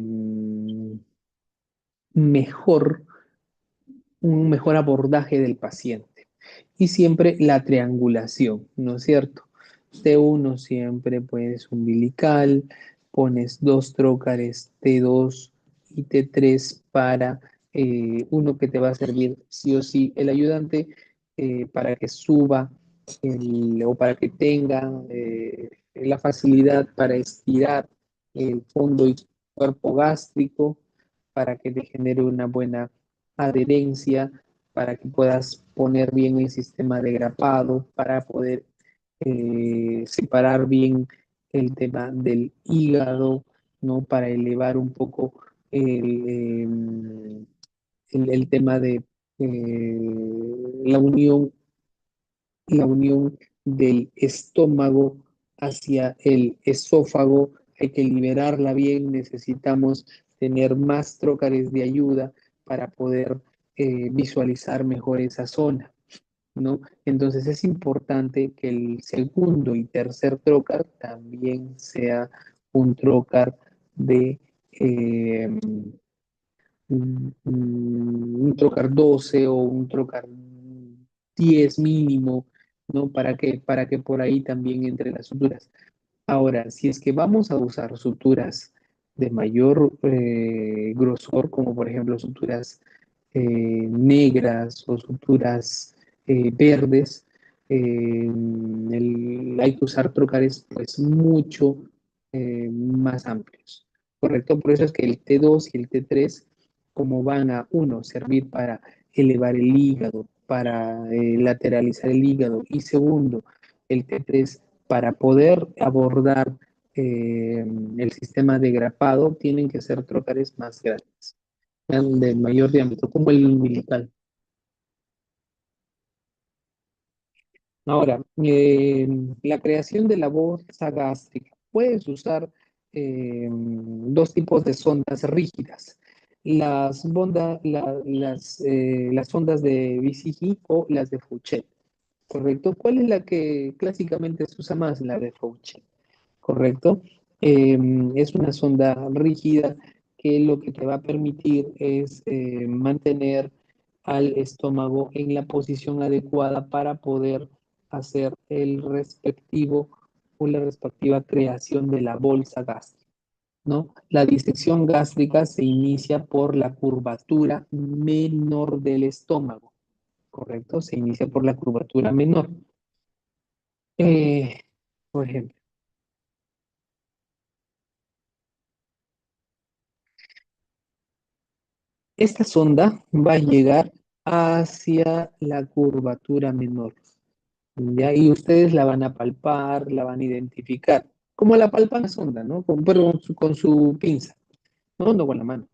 mejor, un mejor abordaje del paciente. Y siempre la triangulación, ¿no es cierto? T1 siempre pues umbilical, pones dos trócares T2 y T3 para uno que te va a servir sí o sí el ayudante para que suba o para que tenga la facilidad para estirar el fondo y cuerpo gástrico, para que te genere una buena adherencia, para que puedas poner bien el sistema de grapado, para poder separar bien el tema del hígado, ¿no? Para elevar un poco el, el tema de la unión del estómago hacia el esófago. Hay que liberarla bien, necesitamos tener más trócares de ayuda para poder visualizar mejor esa zona, ¿no? Entonces es importante que el segundo y tercer trócar también sea un trócar de un trocar 12 o un trocar 10 mínimo, ¿no? Para que por ahí también entre las suturas. Ahora, si es que vamos a usar suturas de mayor grosor, como por ejemplo suturas negras o suturas verdes, hay que usar trocares pues mucho más amplios, ¿correcto? Por eso es que el T2 y el T3, como van a, uno, servir para elevar el hígado, para lateralizar el hígado, y segundo, el T3 para poder abordar el sistema de grapado, tienen que ser trócares más grandes, de mayor diámetro, como el umbilical. Ahora, la creación de la bolsa gástrica. Puedes usar dos tipos de sondas rígidas. Las sondas de BCG o las de Fouché, ¿correcto? ¿Cuál es la que clásicamente se usa más? La de Fouché, ¿correcto? Es una sonda rígida que lo que te va a permitir es mantener al estómago en la posición adecuada para poder hacer el respectivo o la respectiva creación de la bolsa gástrica, ¿no? La disección gástrica se inicia por la curvatura menor del estómago, ¿correcto? Se inicia por la curvatura menor. Eh, por ejemplo, esta sonda va a llegar hacia la curvatura menor, ¿ya? Y ustedes la van a palpar, la van a identificar. ¿Cómo la palpan la sonda, no? Pero con su pinza, ¿no? No con la mano,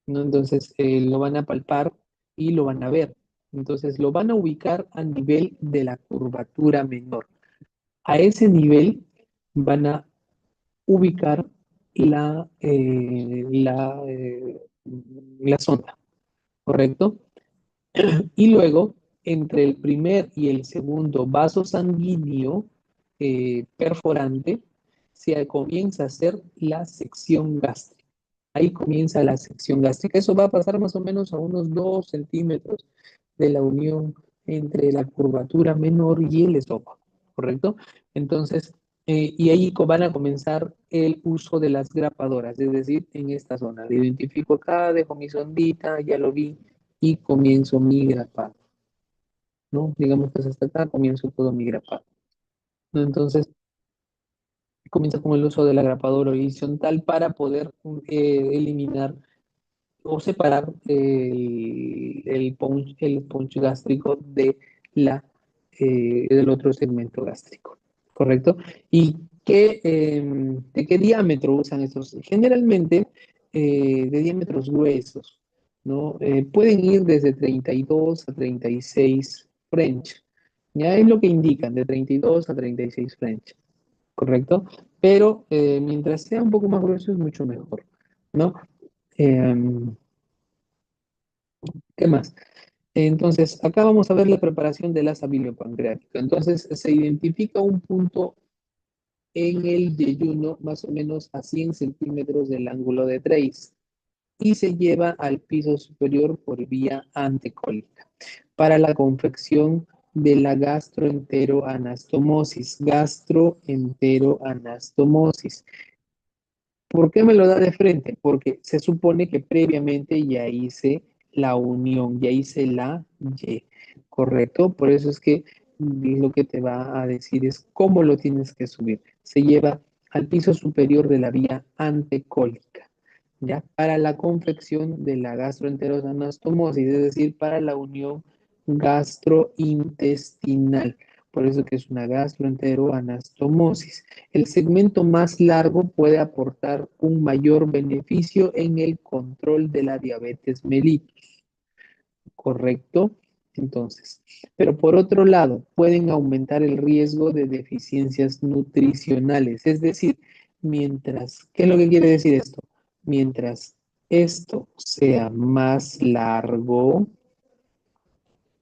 ¿no? Entonces, lo van a palpar y lo van a ver. Entonces, lo van a ubicar a nivel de la curvatura menor. A ese nivel van a ubicar la sonda, ¿correcto? Y luego, entre el primer y el segundo vaso sanguíneo perforante, se comienza a hacer la sección gástrica. Ahí comienza la sección gástrica. Eso va a pasar más o menos a unos 2 centímetros de la unión entre la curvatura menor y el esófago, ¿correcto? Entonces, y ahí van a comenzar el uso de las grapadoras, es decir, en esta zona. Lo identifico acá, dejo mi sondita, ya lo vi, y comienzo mi grapado, ¿no? Digamos que hasta acá comienzo todo mi grapado, ¿no? Entonces, comienza con el uso de la grapadora horizontal para poder eliminar o separar el punch gástrico del otro segmento gástrico, ¿correcto? ¿Y de qué diámetro usan estos? Generalmente de diámetros gruesos, ¿no? Pueden ir desde 32 a 36 French, ya es lo que indican, de 32 a 36 French, ¿correcto? Pero mientras sea un poco más grueso es mucho mejor, ¿no? Em, ¿Qué más? Entonces, acá vamos a ver la preparación del asa biliopancreática. Entonces, se identifica un punto en el yeyuno más o menos a 100 centímetros del ángulo de Trace y se lleva al piso superior por vía antecólica para la confección de la gastroenteroanastomosis. Gastroenteroanastomosis. ¿Por qué me lo da de frente? Porque se supone que previamente ya hice la unión, ya hice la Y, ¿correcto? Por eso es que lo que te va a decir es cómo lo tienes que subir. Se lleva al piso superior de la vía antecólica, ¿ya? Para la confección de la gastroenterosanostomosis, es decir, para la unión gastrointestinal. Por eso que es una gastroenteroanastomosis. El segmento más largo puede aportar un mayor beneficio en el control de la diabetes mellitus, ¿correcto? Entonces, pero por otro lado, pueden aumentar el riesgo de deficiencias nutricionales. Es decir, ¿qué es lo que quiere decir esto? Mientras esto sea más largo,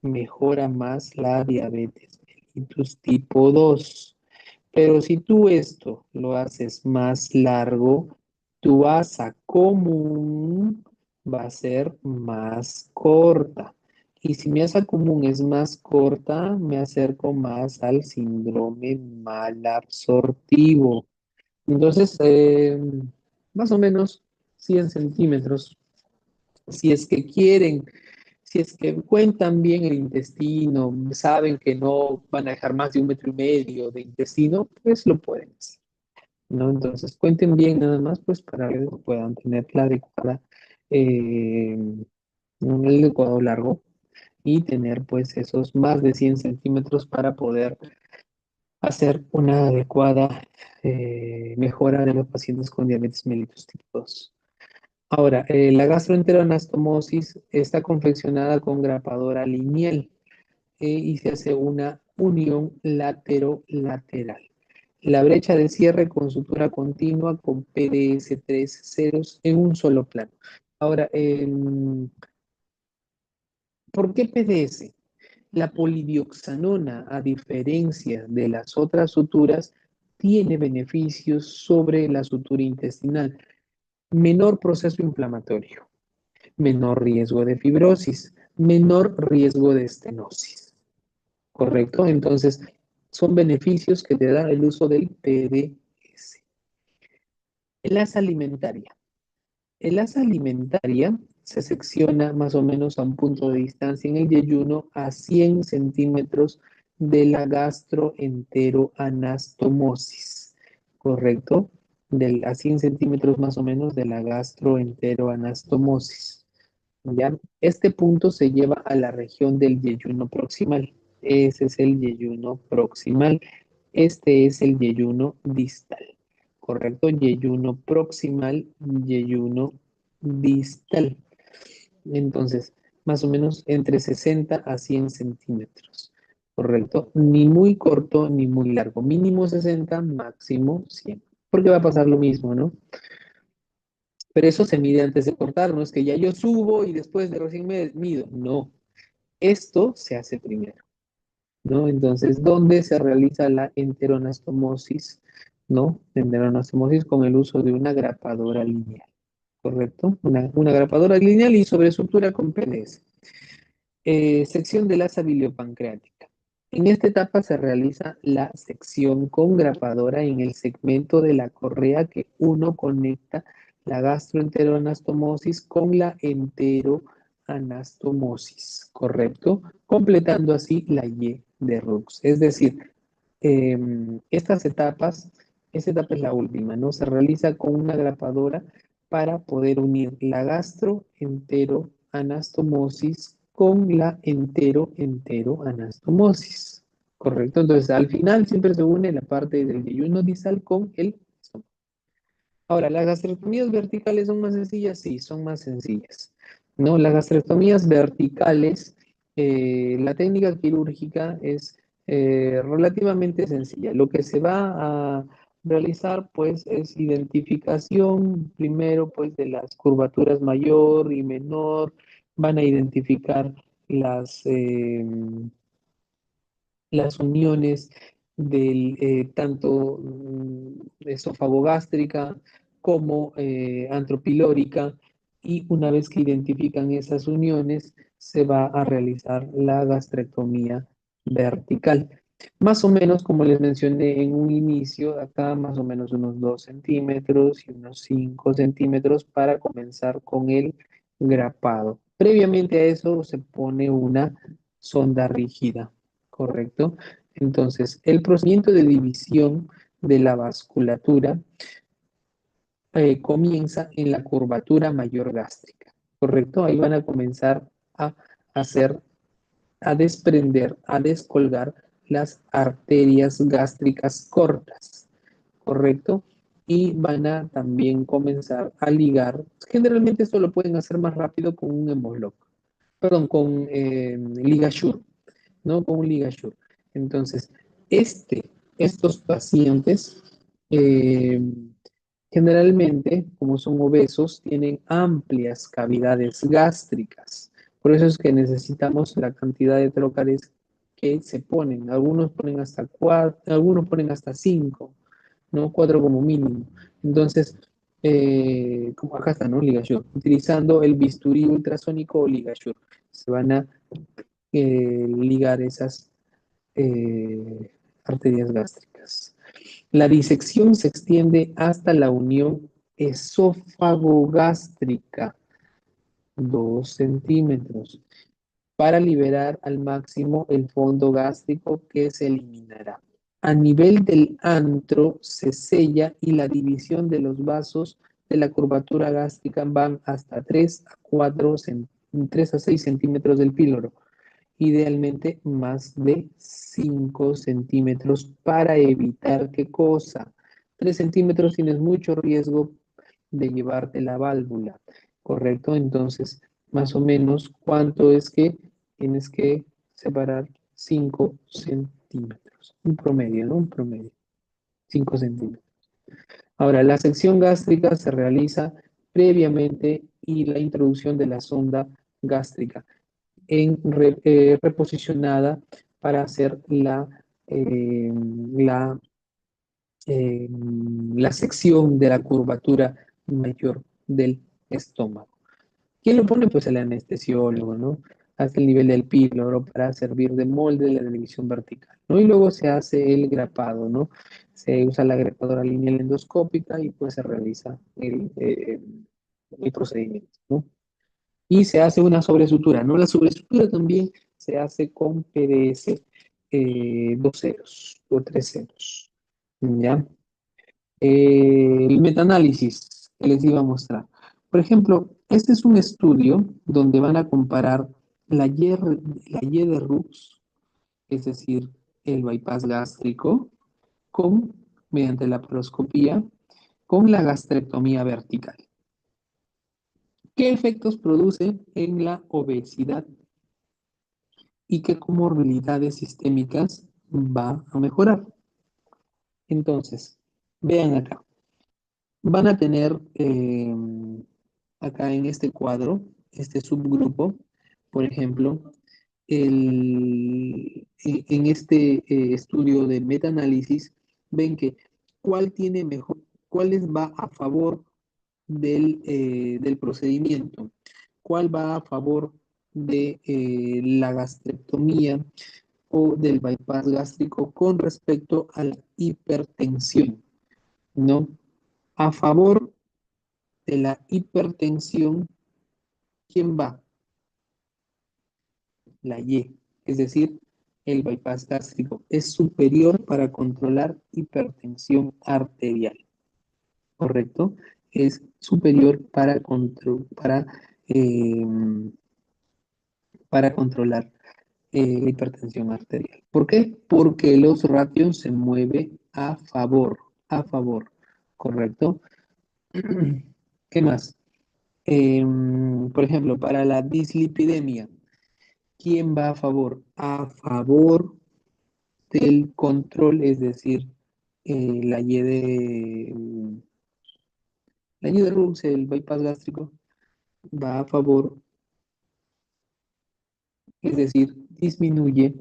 mejora más la diabetes mellitus tipo 2. Pero si tú esto lo haces más largo, tu asa común va a ser más corta. Y si mi asa común es más corta, me acerco más al síndrome malabsortivo. Entonces, más o menos 100 centímetros. Si es que quieren, si es que cuentan bien el intestino, saben que no van a dejar más de 1,5 metros de intestino, pues lo pueden hacer, ¿no? Entonces cuenten bien nada más, pues para que puedan tener la adecuada, eh, el adecuado largo y tener pues esos más de 100 centímetros para poder hacer una adecuada mejora de los pacientes con diabetes mellitus tipo 2. Ahora, la gastroenteroanastomosis está confeccionada con grapadora lineal y se hace una unión laterolateral. La brecha de cierre con sutura continua con PDS 3 ceros en un solo plano. Ahora, ¿por qué PDS? La polidioxanona, a diferencia de las otras suturas, tiene beneficios sobre la sutura intestinal. Menor proceso inflamatorio, menor riesgo de fibrosis, menor riesgo de estenosis, ¿correcto? Entonces, son beneficios que te da el uso del PDS. El asa alimentaria. El asa alimentaria se secciona más o menos a un punto de distancia en el yeyuno a 100 centímetros de la gastroenteroanastomosis, ¿correcto? A 100 centímetros más o menos de la gastroenteroanastomosis. ¿Ya? Este punto se lleva a la región del yeyuno proximal. Ese es el yeyuno proximal. Este es el yeyuno distal. ¿Correcto? Yeyuno proximal, yeyuno distal. Entonces, más o menos entre 60 a 100 centímetros. ¿Correcto? Ni muy corto ni muy largo. Mínimo 60, máximo 100. Porque va a pasar lo mismo, ¿no? Pero eso se mide antes de cortar, no es que ya yo subo y después de recién me mido. No, esto se hace primero, ¿no? Entonces, ¿dónde se realiza la enteroanastomosis? ¿No? Enteroanastomosis con el uso de una grapadora lineal, ¿correcto? Una grapadora lineal y sobreestructura con PDS. Sección del asa biliopancreática. En esta etapa se realiza la sección con grapadora en el segmento de la correa que uno conecta la gastroenteroanastomosis con la enteroanastomosis, ¿correcto? Completando así la Y de Rux. Es decir, estas etapas, esta etapa es la última, ¿no? Se realiza con una grapadora para poder unir la gastroenteroanastomosis con la enteroanastomosis. ¿Correcto? Entonces, al final siempre se une la parte del yeyuno distal con el estómago. Ahora, ¿las gastrectomías verticales son más sencillas? Sí, son más sencillas. ¿No? Las gastrectomías verticales, la técnica quirúrgica es relativamente sencilla. Lo que se va a realizar, pues, es identificación primero, pues, de las curvaturas mayor y menor. Van a identificar las, las uniones del tanto esofagogástrica como antropilórica, y una vez que identifican esas uniones se va a realizar la gastrectomía vertical. Más o menos, como les mencioné en un inicio, acá más o menos unos 2 centímetros y unos 5 centímetros para comenzar con el grapado. Previamente a eso se pone una sonda rígida. ¿Correcto? Entonces, el procedimiento de división de la vasculatura comienza en la curvatura mayor gástrica, ¿correcto? Ahí van a comenzar a hacer, a desprender, a descolgar las arterias gástricas cortas, ¿correcto? Y van a también comenzar a ligar. Generalmente esto lo pueden hacer más rápido con un hemolock, perdón, con ligasure, ¿no? Con un ligasure. Entonces, estos pacientes eh, generalmente, como son obesos, tienen amplias cavidades gástricas. Por eso es que necesitamos la cantidad de trocales que se ponen. Algunos ponen hasta 4, algunos ponen hasta 5, ¿no? 4 como mínimo. Entonces, como acá está, ¿no? Ligasure. Utilizando el bisturí ultrasónico o ligasure. Se van a ligar esas arterias gástricas. La disección se extiende hasta la unión esófago-gástrica, 2 centímetros, para liberar al máximo el fondo gástrico que se eliminará. A nivel del antro se sella y la división de los vasos de la curvatura gástrica van hasta 3 a 4, 3 a 6 centímetros del píloro, idealmente más de 5 centímetros para evitar qué cosa. 3 centímetros tienes mucho riesgo de llevarte la válvula, ¿correcto? Entonces, más o menos, ¿cuánto es que tienes que separar? 5 centímetros. Un promedio, ¿no? Un promedio. 5 centímetros. Ahora, la sección gástrica se realiza previamente y la introducción de la sonda gástrica reposicionada para hacer eh, la, eh, la sección de la curvatura mayor del estómago. ¿Quién lo pone? Pues el anestesiólogo, ¿no? hasta el nivel del píloro para servir de molde de la división vertical, ¿no? Y luego se hace el grapado, ¿no? Se usa la grapadora lineal endoscópica y pues se realiza el procedimiento, ¿no? Y se hace una sobresutura, ¿no? La sobresutura también se hace con PDS, 2 ceros o 3 ceros, ¿ya? El metaanálisis que les iba a mostrar. Por ejemplo, este es un estudio donde van a comparar la Y de Rux, es decir, el bypass gástrico, con, mediante la laparoscopía, con la gastrectomía vertical. ¿Qué efectos produce en la obesidad y qué comorbilidades sistémicas va a mejorar? Entonces, vean acá. Van a tener acá en este cuadro, este subgrupo, por ejemplo, en este estudio de metaanálisis, ven que cuál tiene mejor, cuáles va a favor del procedimiento, cuál va a favor de la gastrectomía o del bypass gástrico con respecto a la hipertensión, ¿no? A favor de la hipertensión, ¿quién va? La Y, es decir, el bypass gástrico es superior para controlar hipertensión arterial, ¿correcto? Es superior eh, para controlar la hipertensión arterial. ¿Por qué? Porque los ratios se mueven a favor, ¿correcto? ¿Qué más? Por ejemplo, para la dislipidemia, ¿quién va a favor? A favor del control, es decir, la Y la Y de Rux, el bypass gástrico, va a favor, es decir, disminuye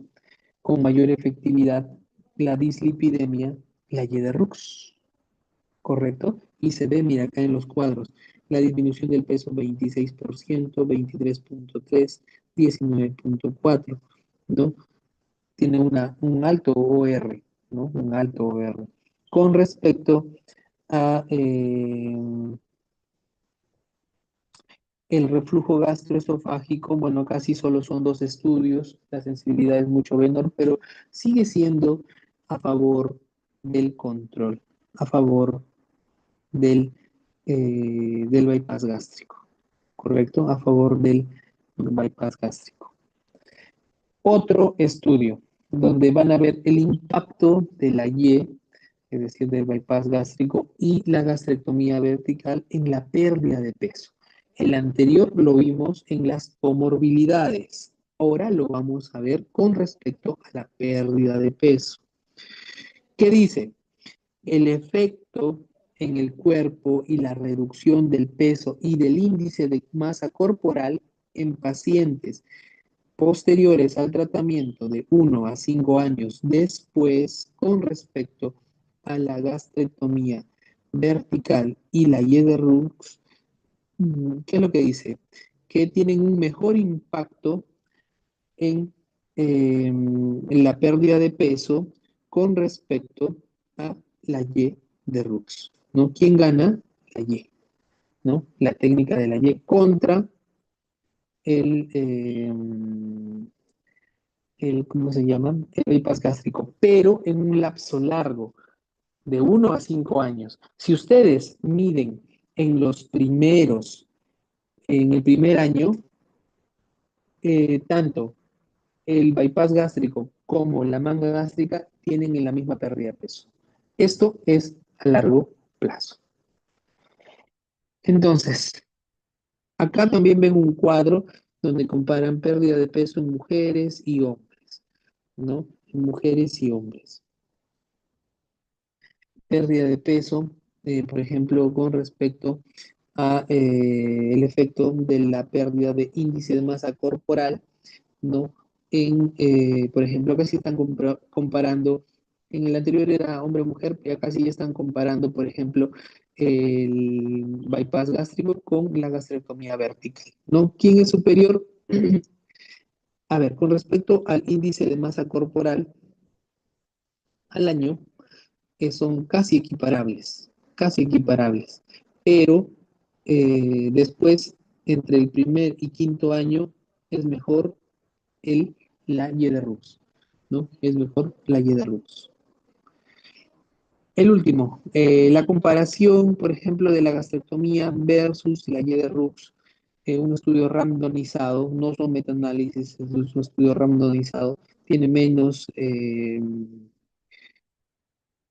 con mayor efectividad la dislipidemia, la Y de Rux, ¿correcto? Y se ve, mira, acá en los cuadros, la disminución del peso 26%, 23.3, 19.4, ¿no? Tiene un alto OR, ¿no? Un alto OR. Con respecto a el reflujo gastroesofágico, bueno, casi solo son 2 estudios, la sensibilidad es mucho menor, pero sigue siendo a favor del control, a favor del bypass gástrico, ¿correcto? A favor del bypass gástrico. Otro estudio donde van a ver el impacto de la Y, es decir, del bypass gástrico y la gastrectomía vertical en la pérdida de peso. El anterior lo vimos en las comorbilidades. Ahora lo vamos a ver con respecto a la pérdida de peso. ¿Qué dice? El efecto en el cuerpo y la reducción del peso y del índice de masa corporal en pacientes posteriores al tratamiento de 1 a 5 años después con respecto a la gastrectomía vertical y la Y de Rux, ¿qué es lo que dice? Que tienen un mejor impacto en la pérdida de peso con respecto a la Y de Rux, ¿no? ¿Quién gana? La Y, ¿no? La técnica de la Y contra el, ¿cómo se llama? El bypass gástrico, pero en un lapso largo, de 1 a 5 años. Si ustedes miden en en el primer año, tanto el bypass gástrico como la manga gástrica tienen en la misma pérdida de peso. Esto es a largo plazo. Entonces, acá también ven un cuadro donde comparan pérdida de peso en mujeres y hombres, ¿no? En mujeres y hombres. Pérdida de peso, por ejemplo, con respecto a el efecto de la pérdida de índice de masa corporal, ¿no? Por ejemplo, acá sí están comparando, en el anterior era hombre-mujer, pero acá sí ya están comparando, por ejemplo, el bypass gástrico con la gastrectomía vertical, ¿no? ¿Quién es superior? A ver, con respecto al índice de masa corporal al año, que son casi equiparables, pero después, entre el primer y quinto año, es mejor el, la Yederux, ¿no? Es mejor la Yederux. El último, la comparación, por ejemplo, de la gastrectomía versus la Yederux, un estudio randomizado, no son metaanálisis, es un estudio randomizado, tiene menos,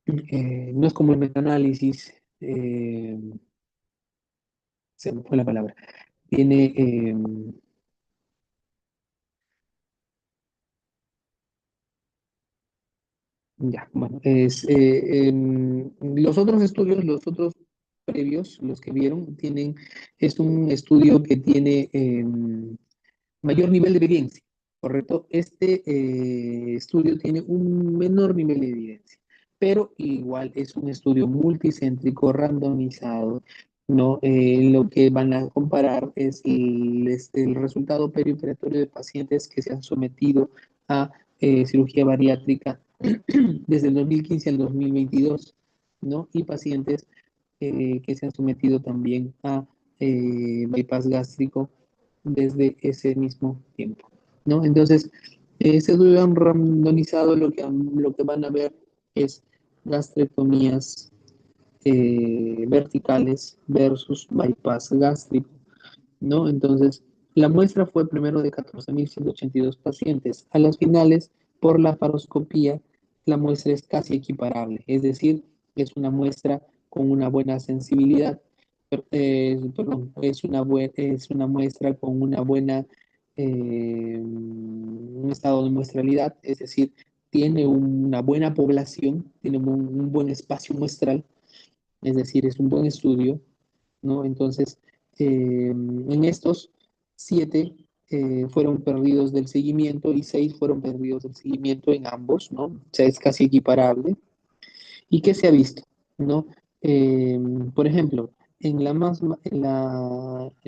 no es como el metaanálisis, se me fue la palabra, tiene, ya, bueno, los otros estudios, los otros previos, los que vieron, es un estudio que tiene mayor nivel de evidencia, ¿correcto? Este estudio tiene un menor nivel de evidencia, pero igual es un estudio multicéntrico, randomizado, ¿no? Lo que van a comparar es el resultado perioperatorio de pacientes que se han sometido a cirugía bariátrica desde el 2015 al 2022, ¿no? Y pacientes que se han sometido también a bypass gástrico desde ese mismo tiempo, ¿no? Entonces, ese estudio han randomizado lo que van a ver es gastrectomías verticales versus bypass gástrico, ¿no? Entonces, la muestra fue primero de 14.182 pacientes. A las finales, por la paroscopía, la muestra es casi equiparable, es decir, es una muestra con una buena sensibilidad, perdón, es una muestra con una buena, un estado de muestralidad, es decir, tiene una buena población, tiene un buen espacio muestral, es decir, es un buen estudio, ¿no? Entonces, en estos, 7 fueron perdidos del seguimiento y 6 fueron perdidos del seguimiento en ambos, ¿no? O sea, es casi equiparable. ¿Y qué se ha visto? ¿No? Eh, por ejemplo,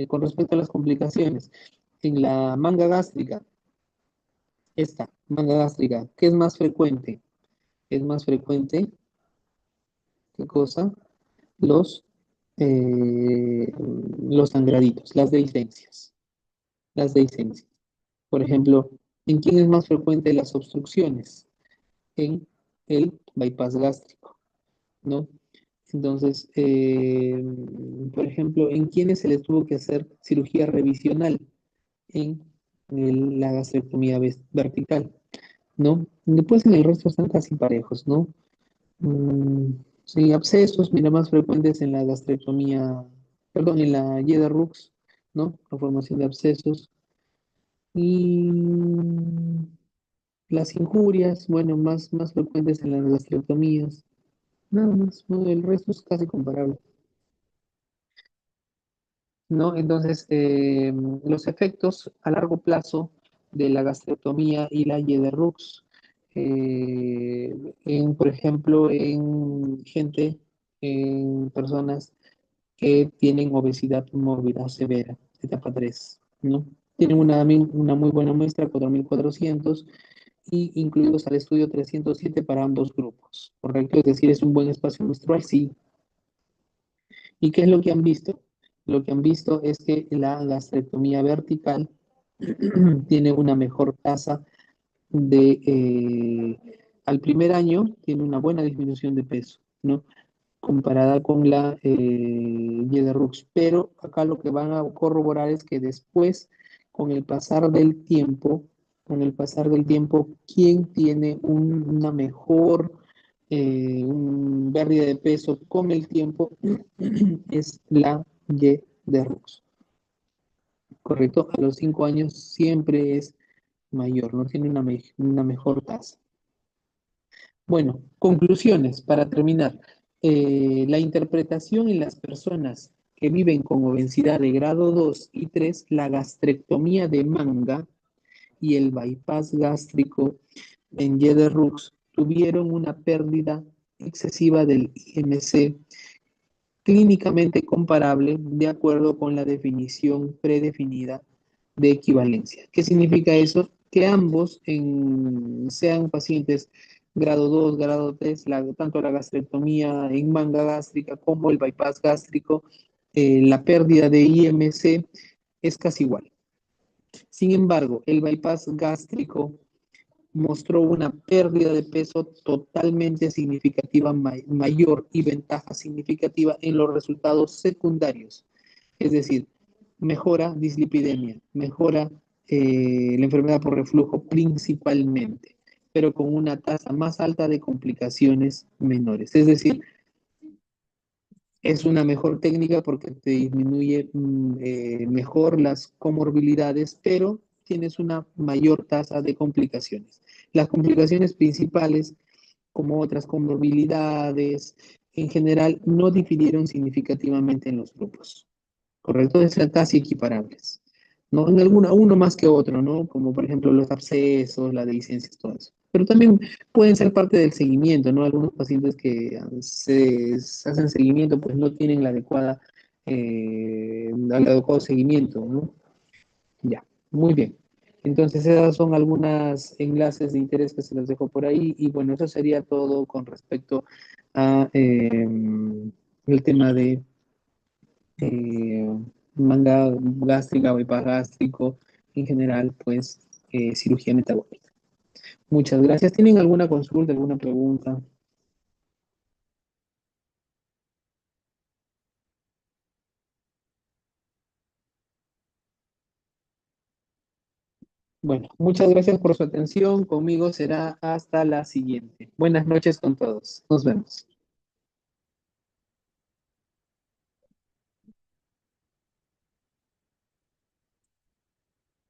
con respecto a las complicaciones, en la manga gástrica, esta manga gástrica, ¿qué es más frecuente? Es más frecuente, ¿qué cosa? Los, eh, los sangraditos, las dehiscencias. Las dehiscencias. Por ejemplo, ¿en quién es más frecuente las obstrucciones? En el bypass gástrico, ¿no? Entonces, por ejemplo, ¿en quiénes se les tuvo que hacer cirugía revisional? En la gastrectomía vertical, ¿no? Después en el resto están casi parejos, ¿no? Mm, sí, abscesos, mira, más frecuentes en la gastrectomía, perdón, en la Yeda Rux, ¿no? La formación de abscesos. Y las injurias, bueno, más frecuentes en las gastrectomías. Nada más, ¿no? El resto es casi comparable, ¿no? Entonces, los efectos a largo plazo de la gastrectomía y la Yederrux, por ejemplo, en gente, en personas que tienen obesidad mórbida severa, etapa 3, ¿no? Tienen una muy buena muestra, 4.400 y incluidos al estudio 307 para ambos grupos, ¿correcto? Es decir, es un buen espacio menstrual, sí. ¿Y qué es lo que han visto? Lo que han visto es que la gastrectomía vertical tiene una mejor tasa al primer año, tiene una buena disminución de peso, ¿no? Comparada con la Rux. Pero acá lo que van a corroborar es que después, con el pasar del tiempo, ¿quién tiene una mejor pérdida de peso con el tiempo? Es la Rux, ¿correcto? A los 5 años siempre es mayor, no tiene una mejor tasa. Bueno, conclusiones para terminar. La interpretación en las personas que viven con obesidad de grado 2 y 3, la gastrectomía de manga y el bypass gástrico en Yeder-Rux tuvieron una pérdida excesiva del IMC clínicamente comparable de acuerdo con la definición predefinida de equivalencia. ¿Qué significa eso? que ambos sean pacientes grado 2, grado 3, tanto la gastrectomía en manga gástrica como el bypass gástrico, la pérdida de IMC es casi igual. Sin embargo, el bypass gástrico mostró una pérdida de peso totalmente significativa, mayor y ventaja significativa en los resultados secundarios. Es decir, mejora dislipidemia, mejora la enfermedad por reflujo principalmente, pero con una tasa más alta de complicaciones menores. Es decir, es una mejor técnica porque te disminuye mejor las comorbilidades, pero tienes una mayor tasa de complicaciones. Las complicaciones principales, como otras comorbilidades, en general no difirieron significativamente en los grupos. ¿Correcto? Es casi equiparables. ¿No? En alguna, uno más que otro, ¿no? Como por ejemplo los abscesos, las dehiscencias, todo eso. Pero también pueden ser parte del seguimiento, ¿no? Algunos pacientes que se hacen seguimiento, pues no tienen el adecuado seguimiento, ¿no? Ya, muy bien. Entonces, esas son algunas enlaces de interés que se los dejo por ahí. Y bueno, eso sería todo con respecto a el tema de eh, manga gástrica, bypass gástrico, en general, pues cirugía metabólica. Muchas gracias. ¿Tienen alguna consulta, alguna pregunta? Bueno, muchas gracias por su atención. Conmigo será hasta la siguiente. Buenas noches con todos. Nos vemos.